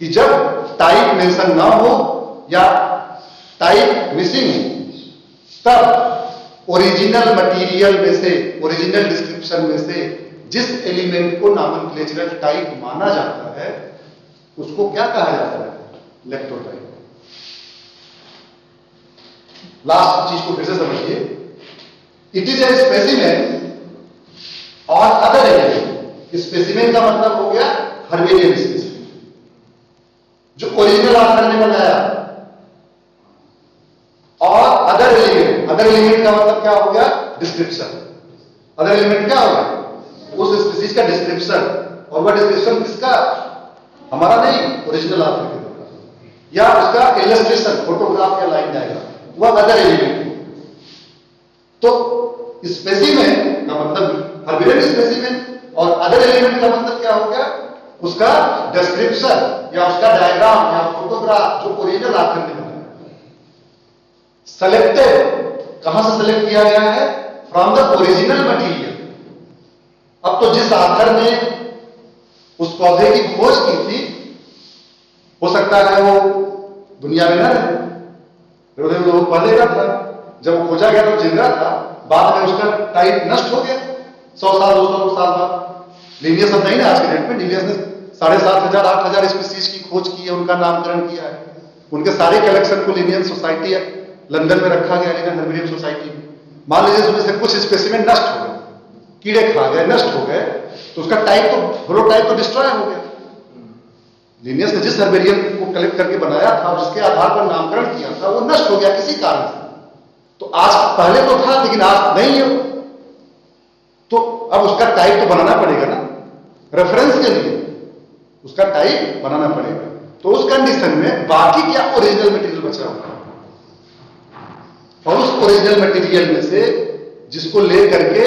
कि जब टाइप मेंशन ना हो या टाइप मिसिंग हो, तब ओरिजिनल मटेरियल में से, ओरिजिनल डिस्क्रिप्शन में से जिस एलिमेंट को नॉमेनक्लेचरल टाइप माना जाता है उसको क्या कहा जाता है? लेक्टोटाइप। लास्ट चीज को फिर से समझिए, इट इज ए स्पेसिमेन और अदर एलिमेंट। स्पेसिमेन का मतलब हो गया हर्बेरियन स्पेसिमेन, जो ओरिजिनल ऑथर ने बनाया, और अदर एलिमेंट का मतलब क्या हो गया? डिस्क्रिप्शन। अदर एलिमेंट क्या होगा? उस स्पीसीज का डिस्क्रिप्शन, और वह डिस्क्रिप्शन किसका? हमारा नहीं, ओरिजिनल ऑथर के द्वारा, या उसका इलस्ट्रेशन, फोटोग्राफ या लाइन डायग्राम, वह अदर एलिमेंट। तो स्पेसिमेन का मतलब हर्बेरियन स्पेसिमेन, और अदर एलिमेंट का मतलब क्या हो गया? उसका डिस्क्रिप्शन या उसका डायग्राम या फोटोग्राफ जो ओरिजिनल ऑथर ने बनाया। सेलेक्टेड, कहां से सेलेक्ट किया गया है? From the original material. अब तो जिस ऑथर ने उस पौधे की खोज की थी, हो सकता है वो दुनिया में न रहे, लोग पहले का था, जब वो खोजा गया तो जिंदा था, बाद में उसका टाइप नष्ट हो गया 100 साल 200 साल बाद। लिनियस अब नहीं ना आज के डेट में, लिनियस ने 7,500 8,000 स्पीसीज की खोज की है, उनका नामकरण किया है, उनके सारे कलेक्शन को लिनियन सोसाइटी लंदन में रखा गया, लिनियन हर्बेरियम सोसाइटी में। मान लीजिए उसमें से कुछ स्पेसिमेन नष्ट हो गए, कीड़े खा गए, नष्ट हो गए, तो उसका टाइप तो होलोटाइप तो डिस्ट्रॉय हो गया। लिनियस ने जिस हर्बेरियम को कलेक्ट करके बनाया था, जिसके आधार पर नामकरण किया था, वो नष्ट हो गया किसी कारण से। तो आज पहले तो था लेकिन आज नहीं है, तो अब उसका टाइप तो बनाना पड़ेगा ना, रेफरेंस के लिए उसका टाइप बनाना पड़ेगा। तो उस कंडीशन में बाकी क्या ओरिजिनल मटेरियल बचा हुआ, और उस ओरिजिनल मटेरियल में से जिसको ले करके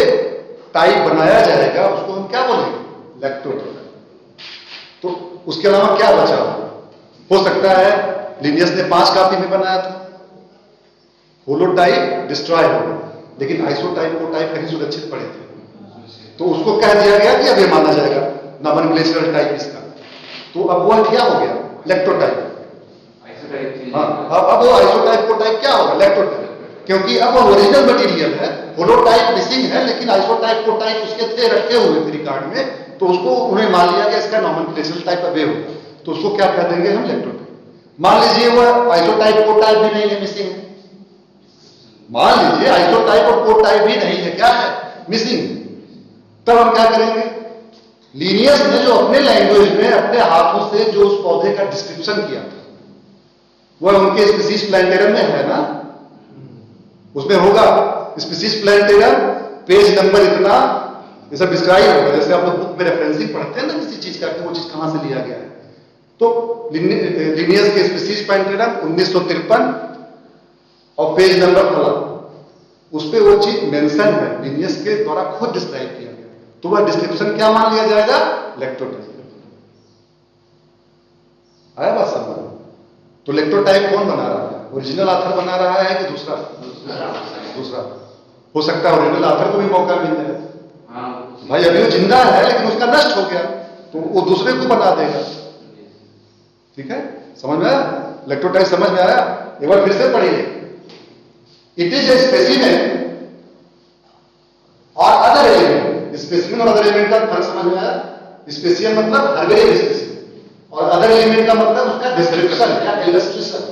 टाइप बनाया जाएगा, उसको हम क्या बोलेंगे? लैक्टोटाइप। तो उसके अलावा क्या बचा हो सकता है लिनियस ने 5 कॉपी में बनाया था, होलोटाइप डिस्ट्रॉय हो गया, लेकिन आइसोटाइप कोटाइप कहीं सुरक्षित पड़े थे, तो उसको कह दिया गया कि अब ये माना जाएगा नॉमेनक्लेचरल टाइप इसका। तो अब वो क्या हो गया? लैक्टोटाइप। हाँ, अब वो आइसोटाइप कोटाइप क्या होगा? लैक्टोटाइप, क्योंकि अब वो ओरिजिनल मटेरियल है, होलोटाइप मिसिंग है, लेकिन आइसोटाइप कोटाइप उसके थे, रखे हुए थे रिकॉर्ड में, तो उसको उन्हें मान लिया गया इसका नॉमेनक्लेचरल टाइप अवे होगा, तो उसको क्या कह देंगे हम? लैक्टोटाइप। मान लीजिए वो आइसोटाइप कोटाइप भी नहीं है, मिसिंग है, मान लीजिए आइसोटाइप और कोटाइप भी नहीं है, क्या है? मिसिंग। तब हम क्या करेंगे? लिनियस ने जो अपने लैंग्वेज में अपने हाथों से जो उस पौधे का डिस्क्रिप्शन किया था, वह उनके स्पीसीज प्लांटेरम में है ना, उसमें होगा स्पीसीज प्लांटेरम, पेज नंबर इतना, ये सब डिस्क्राइब होगा, जैसे आप लोग बुक में रेफरेंसिंग पढ़ते हैं ना किसी चीज का, वो चीज कहां से लिया गया है। तो लिनियस के स्पीसीज प्लांटेरम 1953 और पेज नंबर फला, उस पे वो चीज मेंशन है, लिनियस के द्वारा खुद डिस्क्राइब किया गया, तो वह डिस्क्रिप्शन क्या मान लिया जाएगा? लैक्टोटाइप। आया बात समझ? तो लैक्टोटाइप कौन बना रहा है? ओरिजिनल ऑथर बना रहा है कि दूसरा? दूसरा। हो सकता है ओरिजिनल ऑथर को भी मौका मिल जाए, भाई अभी वो जिंदा है लेकिन उसका नष्ट हो गया, तो वो दूसरे को बना देगा। ठीक है, समझ में आया? लैक्टोटाइप समझ में आया? एक बार फिर से पढ़िए। इट इज ए स्पेसिमेन और अदर एलिमेंट। स्पेसिमेन और अदर एलिमेंट का फर्क समझ में आया? स्पेसिमेन मतलब हर्बेरियम स्पेसिमेन, और अदर एलिमेंट का मतलब उसका डिस्क्रिप्शन या illustration.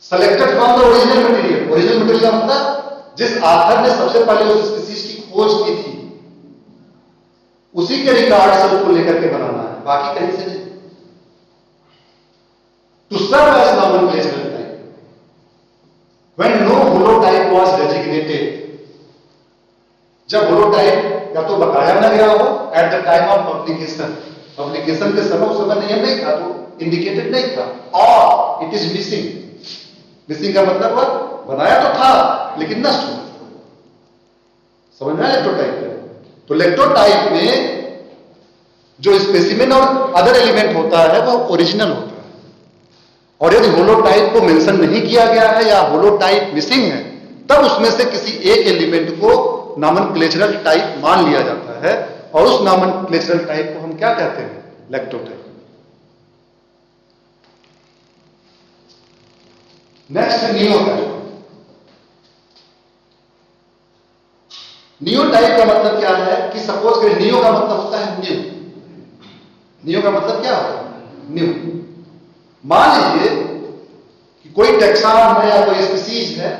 Selected from the original material. Original material का मतलब जिस ऑथर ने सबसे पहले उस स्पीसीज की खोज की थी, उसी के रिकॉर्ड से उसको लेकर के बनाना है, बाकी कहीं से नहीं। To serve as nomenclatural type when no holotype was designated. जब होलोटाइप या तो बताया ना गया हो at the time of publication, publication के समय उस समय नियम नहीं था, तो इंडिकेटेड नहीं था, और इट इज मिसिंग। मिसिंग का मतलब वह बनाया तो था लेकिन नष्ट हो गया। समझ में आया लैक्टोटाइप? तो लैक्टोटाइप में जो स्पेसिमेन और अदर एलिमेंट होता है वह ओरिजिनल होता है, और यदि होलोटाइप को मेंशन नहीं किया गया है या होलोटाइप मिसिंग है, तब उसमें से किसी एक एलिमेंट को नॉमेनक्लेचरल टाइप मान लिया जाता है, और उस नॉमेनक्लेचरल टाइप को हम क्या कहते हैं? लैक्टोटाइप। नेक्स्ट है नियोटाइप। नियोटाइप का मतलब क्या है कि सपोज करें, नियो का मतलब होता है न्यू। नियो का मतलब क्या होता है? न्यू। मान लीजिए कि कोई टैक्सॉन है या कोई स्पीसीज है,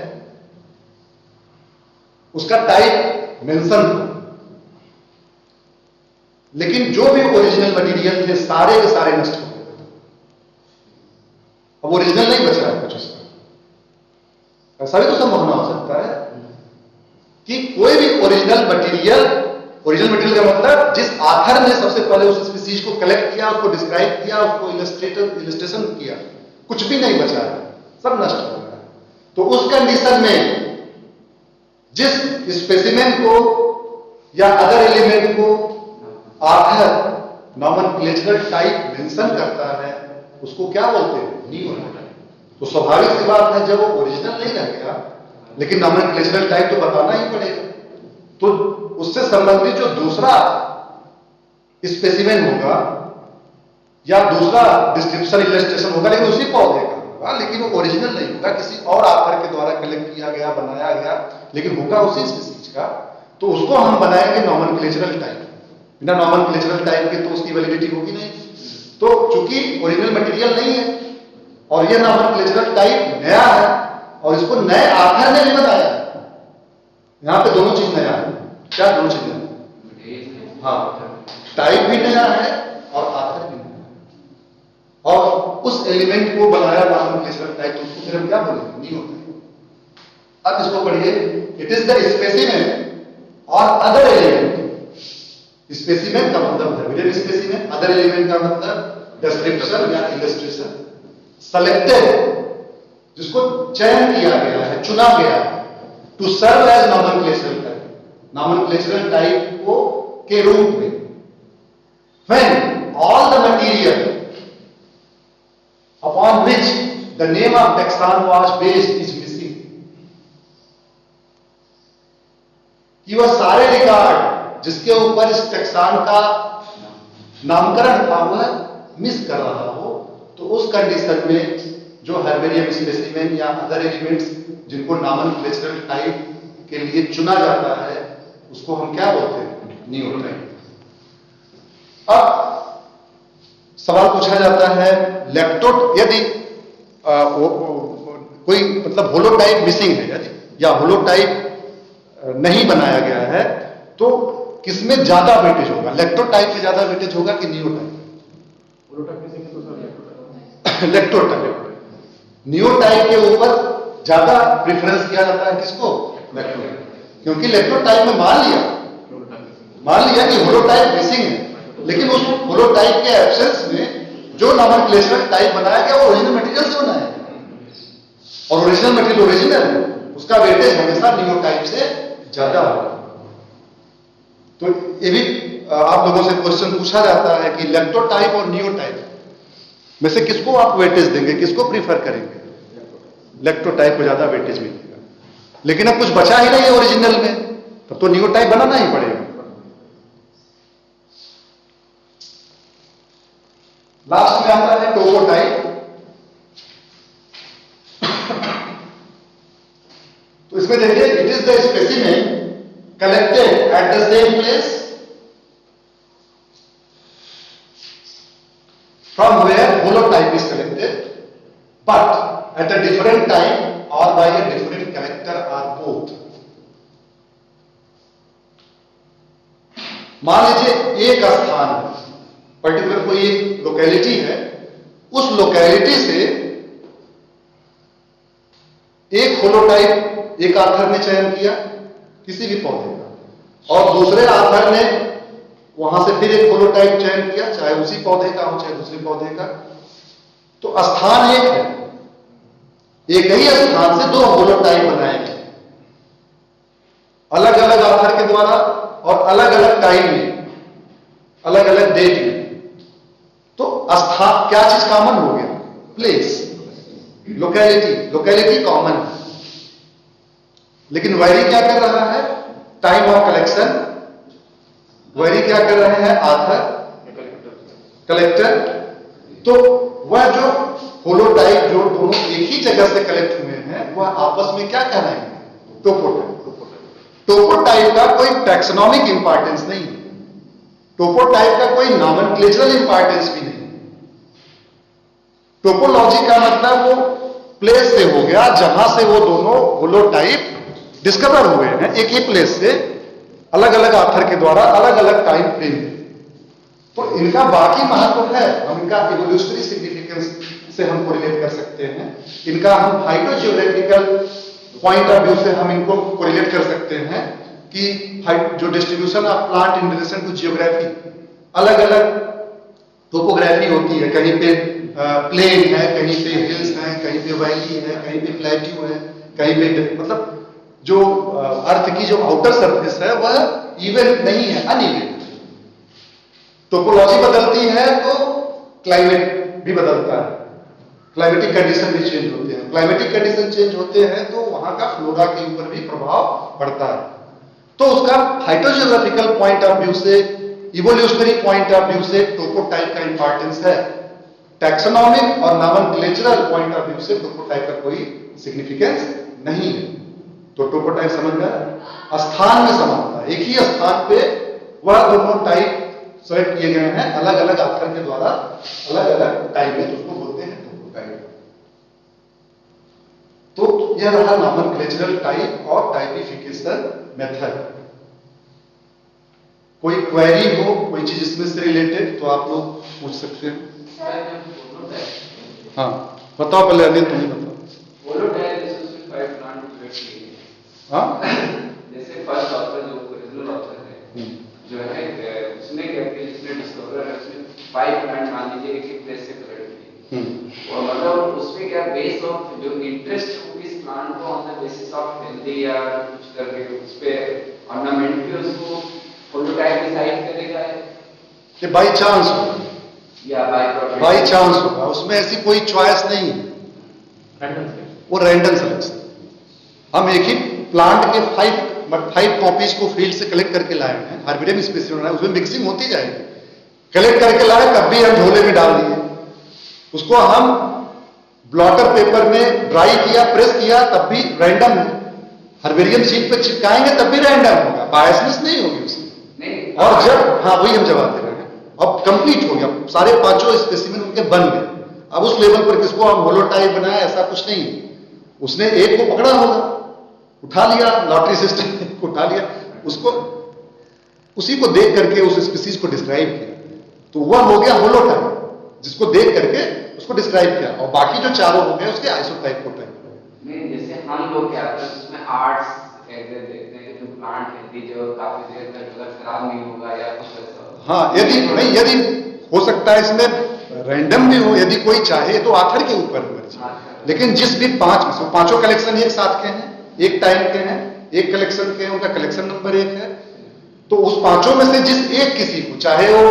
उसका टाइप मेंशन था, लेकिन जो भी ओरिजिनल मटेरियल थे सारे के सारे नष्ट हो गए। अब ओरिजिनल नहीं बचा है कुछ उसका। ऐसा भी तो संभावना हो सकता है कि कोई भी ओरिजिनल मटेरियल का मतलब जिस आथर ने सबसे पहले उस स्पीसीज को कलेक्ट किया, उसको डिस्क्राइब किया, उसको इलस्ट्रेशन किया, कुछ भी नहीं बचा है, सब नष्ट हो गया। तो उस कंडीशन में जिस स्पेसिमेन को या अदर एलिमेंट को आथर नॉमेनक्लेचरल टाइप मेंशन करता है, उसको क्या बोलते हैं? नियोटाइप। तो स्वाभाविक सी बात है, जब वो ओरिजिनल नहीं रह गया, लेकिन नॉमेनक्लेचरल टाइप तो बताना ही पड़ेगा। तो उससे संबंधित जो दूसरा स्पेसिमेन होगा या दूसरा डिस्क्रिप्शन इलस्ट्रेशन होगा, लेकिन उसी पौधे का होगा, लेकिन वो ओरिजिनल नहीं होगा, किसी और आथर के द्वारा कलेक्ट किया गया, बनाया गया, लेकिन होगा उसी स्पीसीज का, तो उसको हम बनाएंगे नॉमेनक्लेचरल टाइप। बिना नॉमेनक्लेचरल टाइप के तो उसकी वैलिडिटी होगी नहीं। तो चूंकि ओरिजिनल मटेरियल नहीं है और ये नॉमेनक्लेचरल टाइप नया है और इसको नए आथर ने भी बनाया है, यहां पे दोनों चीज नया है। क्या दोनों चीजें? हाँ, टाइप भी नया है और आथर भी नया है, और उस एलिमेंट को बनाया नॉमेनक्लेचरल टाइप, तो उसको फिर हम क्या बोलेंगे? नियोटाइप। अब इसको पढ़िए, इट इज द स्पेसिमेन और अदर एलिमेंट। स्पेसिमेन का मतलब हैबिटेड स्पेसिमेन, अदर एलिमेंट का मतलब डिस्क्रिप्शन या इलस्ट्रेशन, सेलेक्टेड जिसको चयन किया गया है, चुना गया है, to serve as nomenclatural type, nomenclatural type को के रूप में। When all the material upon which the name of taxon was based is missing, कि वह सारे रिकॉर्ड जिसके ऊपर इस टैक्सॉन का नामकरण था वह मिस कर रहा हो, तो उस कंडीशन में जो हर्बेरियम स्पेसिमेन या अदर एलिमेंट्स जिनको नॉमेनक्लेचरल टाइप के लिए चुना जाता है, उसको हम क्या बोलते हैं? नियोटाइप। अब सवाल पूछा जाता है, लेप्टोट यदि कोई मतलब होलोटाइप मिसिंग है यदि, या होलोटाइप नहीं बनाया गया है, तो किसमें ज्यादा वेटेज होगा? लेक्टोटाइप में ज्यादा वेटेज होगा कि नियोटाइप? लेक्टोटाइप। नियोटाइप के ऊपर ज्यादा प्रेफरेंस किया जाता है किसको? लेक्टोटाइप। क्योंकि लेक्टोटाइप में मान लिया कि होलोटाइप मिसिंग है, लेकिन उस होलोटाइप के एब्सेंस में जो नॉमेनक्लेचरल टाइप बनाया गया वो ओरिजिनल मटेरियल से बनाया गया, और ओरिजिनल मटेरियल ओरिजिनल है, उसका वेटेज हमेशा नियोटाइप से ज्यादा होगा। तो ये भी आप लोगों से क्वेश्चन पूछा जाता है कि लेक्टोटाइप और नियोटाइप में से किसको आप वेटेज देंगे, किसको प्रीफर करेंगे? लेक्टोटाइप को ज्यादा वेटेज मिलेगा, लेकिन अब कुछ बचा ही नहीं है ओरिजिनल में, तब तो नियोटाइप बनाना ही पड़ेगा। लास्ट में आता है टोपोटाइप। तो इसमें देखिए, it is the specimen collected at the same place from where holotype is collected, but at a different time or by a different collector or both. मान लीजिए एक स्थान पर्टिकुलर कोई एक लोकेलिटी है, उस लोकेलिटी से एक होलोटाइप एक आथर ने चयन किया किसी भी पौधे का, और दूसरे आथर ने वहां से फिर एक होलोटाइप चयन किया, चाहे उसी पौधे का हो चाहे दूसरे पौधे का। तो स्थान एक है, एक ही स्थान से दो होलोटाइप बनाए गए अलग अलग आथर के द्वारा और अलग अलग टाइम में, अलग अलग डेट में। तो स्थान क्या चीज कॉमन हो गया? प्लेस, लोकेलिटी कॉमन है, लेकिन वेरी क्या कर रहा है? Time of collection. वेरी क्या कर रहे हैं? Author, collector. तो वह जो होलोटाइप जो दोनों एक ही जगह से कलेक्ट हुए हैं, वह आपस में क्या कहलाएंगे? टोपोटाइप। टोपोटाइप का कोई टैक्सोनॉमिक इंपॉर्टेंस नहीं है, टोपोटाइप का कोई नॉमेनक्लेचरल इंपॉर्टेंस भी नहीं। टोपोलॉजी का मतलब वो प्लेस से हो गया जहां से वो दोनों होलोटाइप डिस्कवर हुए हैं, एक ही प्लेस से अलग अलग आथर के द्वारा अलग अलग टाइम फ्रेम में। तो इनका बाकी महत्व है, हम इनका इवोल्यूशनरी सिग्निफिकेंस से हम कोरिलेट कर सकते हैं, इनका हम फाइटोजियोग्राफिकल पॉइंट ऑफ व्यू से हम इनको कोरिलेट कर सकते हैं कि जो distribution of plant in relation to geography, अलग अलग टोपोग्राफी होती है, कहीं पे प्लेन है, कहीं पे हिल्स है, कहीं पे वैली है, कहीं पे प्लेट्यू है, कहीं पे मतलब जो अर्थ की जो आउटर सरफेस है वह इवन नहीं है, अनइवन। टोपोलॉजी बदलती है तो क्लाइमेट भी बदलता है, क्लाइमेटिक कंडीशन भी चेंज होते हैं, क्लाइमेटिक कंडीशन चेंज होते हैं तो वहां का फ्लोरा के ऊपर भी प्रभाव पड़ता है। तो उसका फाइटोजियोग्राफिकल पॉइंट ऑफ व्यू से, इवोल्यूशनरी पॉइंट ऑफ व्यू से टोपोटाइप का इंपॉर्टेंस है। टैक्सोनॉमिक और नॉमेनक्लेचरल पॉइंट ऑफ व्यू से टोपोटाइप का कोई सिग्निफिकेंस नहीं है। तो टोपोटाइप समझ गया, स्थान में समानता, एक ही स्थान पे वह दोनों टाइप सेलेक्ट किए गए हैं अलग अलग आथर के द्वारा अलग अलग टाइप में, तो उसको बोलते हैं टोपोटाइप। तो यह रहा नॉमेनक्लेचरल टाइप और टाइपिफिकेशन मेथड। कोई क्वेरी हो, कोई चीज इसमें से रिलेटेड तो आप लोग पूछ सकते हैं। हाँ बताओ, पहले अनिल तुम्हें बताओ। हाँ जैसे फर्स्ट ऑथर जो ओरिजिनल ऑथर है जो है उसने क्या किया, जिसने डिस्कवर है उसने 5 प्लांट मान लीजिए एक प्लेस से कलेक्ट किए और मतलब उसमें क्या बेस ऑफ जो इंटरेस्ट इस प्लांट को on the basis of healthy या कुछ करके उस पे ऑर्नामेंट पे उसको होलोटाइप डिसाइड करेगा कि बाय चांस होगा या बाय चांस होगा, उसमें ऐसी कोई चॉइस नहीं है, वो रैंडम सिलेक्शन। हम एक ही प्लांट के 5 कॉपीज को फील्ड से कलेक्ट करके लाए हैं, हार्बिडियम स्पेसिमेन है, उसमें मिक्सिंग होती जाएगी, कलेक्ट करके लाए तब भी हम झोले में डाल दिए, उसको हम ब्लॉटर पेपर में ड्राई किया, प्रेस किया, तब भी रैंडम हार्बिडियम शीट पे चिपकाएंगे तब भी रैंडम होगा, बायसनेस नहीं होगी उसमें। और जब हाँ वही हम जवाब दे रहे हैं, अब कंप्लीट हो गया, सारे 5 स्पेसिमेन उनके बन गए, अब उस लेवल पर किसको हम होलोटाइप बनाए ऐसा कुछ नहीं, उसने एक को पकड़ा होगा, उठा लिया, लॉटरी सिस्टम को उठा लिया, उसको उसी को देख करके उस स्पीसीज को डिस्क्राइब किया, तो वह हो गया होलोटाइप, जिसको देख करके उसको डिस्क्राइब किया, और बाकी जो चारों हो गए उसके आइसोटाइप होता है। नहीं जैसे हम लोग क्या करते हैं उसमें आर्ट्स कहते देखते हैं कि जो प्लांट है जो काफी देर तक अगर खराब नहीं होगा या कुछ ऐसा। हाँ यदि नहीं, यदि हो सकता है इसमें रैंडम भी हो, यदि कोई चाहे तो आखिर के ऊपर मर्जी, लेकिन जिस भी 5 में से 5 कलेक्शन एक साथ के हैं, एक टाइम के हैं, एक कलेक्शन के हैं, उनका कलेक्शन नंबर 1 है, तो उस 5 में से जिस एक किसी को, चाहे वो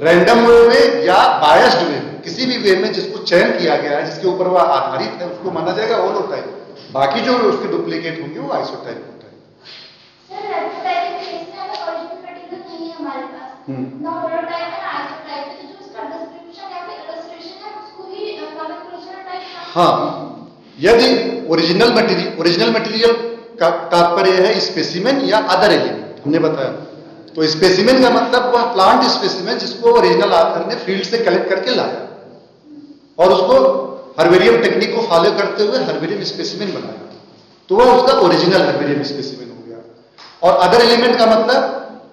रैंडम वे में या बायस्ड वे में, किसी भी वे में जिसको चयन किया गया है, जिसके ऊपर वह आधारित है, उसको माना जाएगा होलोटाइप, बाकी जो उसके डुप्लीकेट होंगे वो आइसोटाइप होता है। सर रेप्टाइप के केस में अगर ओरिजिनल मटेरियल नहीं है हमारे पास, ना होलोटाइप है ना आइसोटाइप है, तो जो उसका डिस्क्रिप्शन या फिर इलस्ट्रेशन है उसको ही नॉमेनक्लेचरल टाइप। हाँ यदि ओरिजिनल मटेरियल का तात्पर्य है स्पेसिमेन या अदर एलिमेंट, हमने बताया, तो स्पेसिमेन का मतलब वह प्लांट स्पेसिमेन जिसको ओरिजिनल ऑथर ने फील्ड से कलेक्ट करके लाया और उसको हर्बेरियम टेक्निक को फॉलो करते हुए हर्बेरियम स्पेसिमेन बनाया, तो वह उसका ओरिजिनल हर्बेरियम स्पेसिमेन हो गया। और अदर एलिमेंट का मतलब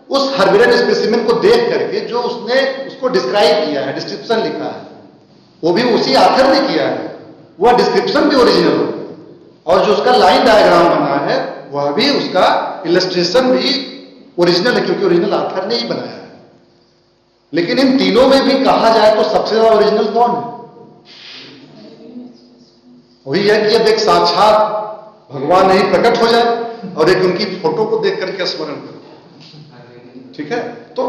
उस हर्बेरियम स्पेसिमेन को देख करके जो उसने उसको डिस्क्राइब किया है, डिस्क्रिप्शन लिखा है, वो भी उसी ऑथर ने किया है, वह डिस्क्रिप्शन भी ओरिजिनल हो, और जो उसका लाइन डायग्राम बना है वह भी, उसका इलस्ट्रेशन भी ओरिजिनल है, क्योंकि ओरिजिनल ऑथर ने ही बनाया है। लेकिन इन तीनों में भी कहा जाए तो सबसे ज्यादा ओरिजिनल कौन है? वही है कि अब एक साक्षात भगवान ही प्रकट हो जाए और एक उनकी फोटो को देख करके स्मरण करो, ठीक है। तो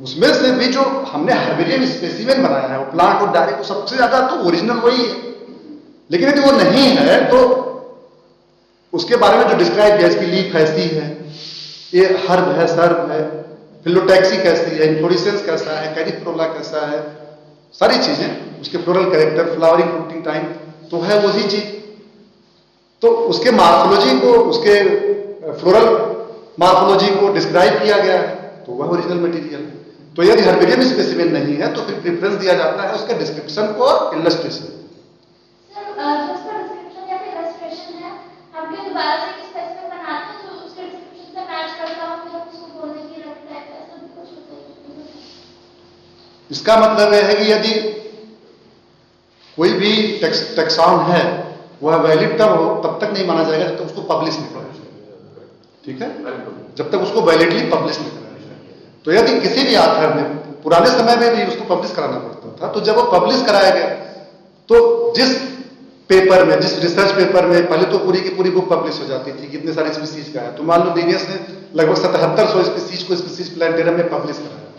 उसमें से भी जो हमने हर्बेरियम स्पेसिमेन बनाया है, वो प्लांट और डायरेक्ट, सबसे ज्यादा तो ओरिजिनल वही है। लेकिन यदि वो नहीं है तो उसके बारे में जो डिस्क्राइब किया, इसकी लीफ ऐसी है, ये हर्ब है, सर्ब है, फिलोटैक्सी कैसी है, इन्फ्लोरेसेंस कैसा है, कैरिफ्लोरा कैसा है, सारी चीजें, उसके floral character, flowering fruiting time, तो है वही चीज। तो उसके मार्फोलॉजी को, उसके फ्लोरल मार्फोलॉजी को डिस्क्राइब किया गया है, तो वह ओरिजिनल मटेरियल है। तो यदि हर्बेरियम स्पेसिमेन नहीं है तो फिर प्रेफरेंस दिया जाता है उसके डिस्क्रिप्शन को और इलस्ट्रेशन। सर जो उसका दोबारा से एक स्पेसिफिक बनाते हैं जो उसके डिस्क्रिप्शन से मैच करता हो, फिर हम उसको बोलने की रखते हैं, ऐसा भी कुछ होता है। इसका मतलब यह है कि यदि कोई भी टैक्सॉन है वह वैलिड तब तक नहीं माना जाएगा जब तक उसको पब्लिश नहीं कराया जाए, ठीक है, जब तक उसको वैलिडली पब्लिश नहीं कराया जाए। तो यदि किसी भी आथर ने पुराने समय में भी उसको पब्लिश कराना पड़ता था, तो जब वो पब्लिश कराया गया तो जिस पेपर में, जिस रिसर्च पेपर में पहले तो पूरी की पूरी बुक पब्लिश हो जाती थी, कितने सारे स्पीसीज का है, तो मान लो लिनियस ने लगभग 7700 स्पीसीज को स्पीसीज प्लांटेरम में पब्लिश कराया।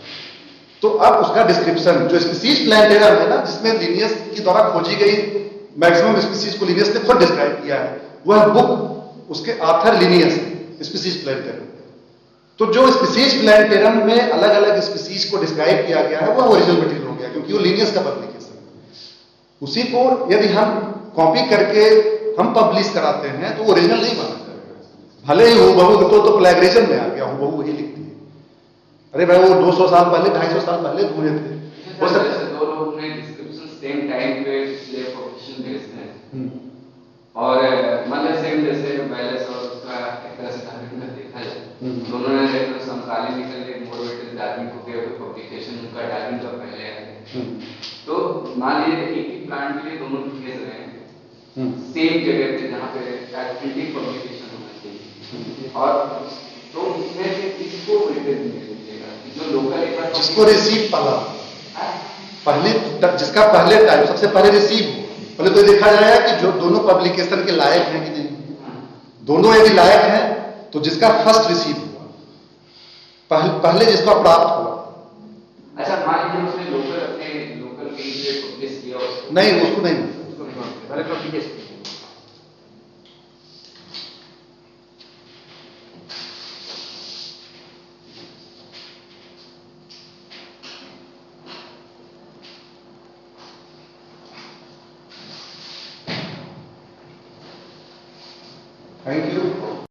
तो अब उसका डिस्क्रिप्शन जो स्पीसीज प्लांटेरम है ना, जिसमें लिनियस के द्वारा खोजी गई मैक्सिमम स्पीसीज को लिनियस ने खुद डिस्क्राइब किया है, वह बुक उसके ऑथर लिनियस स्पीसीज प्लांटेरम। तो जो स्पीसीज प्लांटेरम में अलग अलग स्पीसीज को डिस्क्राइब किया गया है वह ओरिजिनल मटेरियल हो गया, क्योंकि वो लिनियस का पब्लिकेशन है। उसी को यदि हम कॉपी करके हम पब्लिश कराते हैं तो ओरिजिनल नहीं माना जाएगा, भले ही हूबहू तो प्लेगरिज्म में आ गया, हूबहू वही लिख दिए। अरे भाई वो 200 साल पहले 250 साल पहले हुए थे, हो सकता है दो लोग ने डिस्क्रिप्शन सेम टाइम पे इसलिए पब्लिकेशन भेजते हैं, और मतलब सेम जैसे बैलेंस और उसका एक तरह से टारगेट में देखा जाए, दोनों ने एक समकालीन निकल के मोटिवेटेड डार्विन को के पब्लिकेशन उनका डार्विन का पहले आया, तो मान लीजिए एक ही प्लांट के लिए दोनों भेज रहे हैं सेम जगह पे जहाँ पे ऑथेंटिक पब्लिकेशन होना चाहिए, और तो इसमें से किसको रिप्रेजेंट कीजिएगा, जो लोकल एक बार जिसको रिसीव पहले जिसका पहले टाइम सबसे पहले रिसीव हो, पहले तो देखा जाएगा कि जो दोनों पब्लिकेशन के लायक हैं कि नहीं, दोनों यदि लायक हैं तो जिसका फर्स्ट रिसीव हुआ पहले जिसका प्राप्त हुआ। अच्छा मान लीजिए उसने लोकल अपने लोकल पेज पे पब्लिश किया, उसको नहीं, उसको नहीं पहले पब्लिकेशन। Thank you.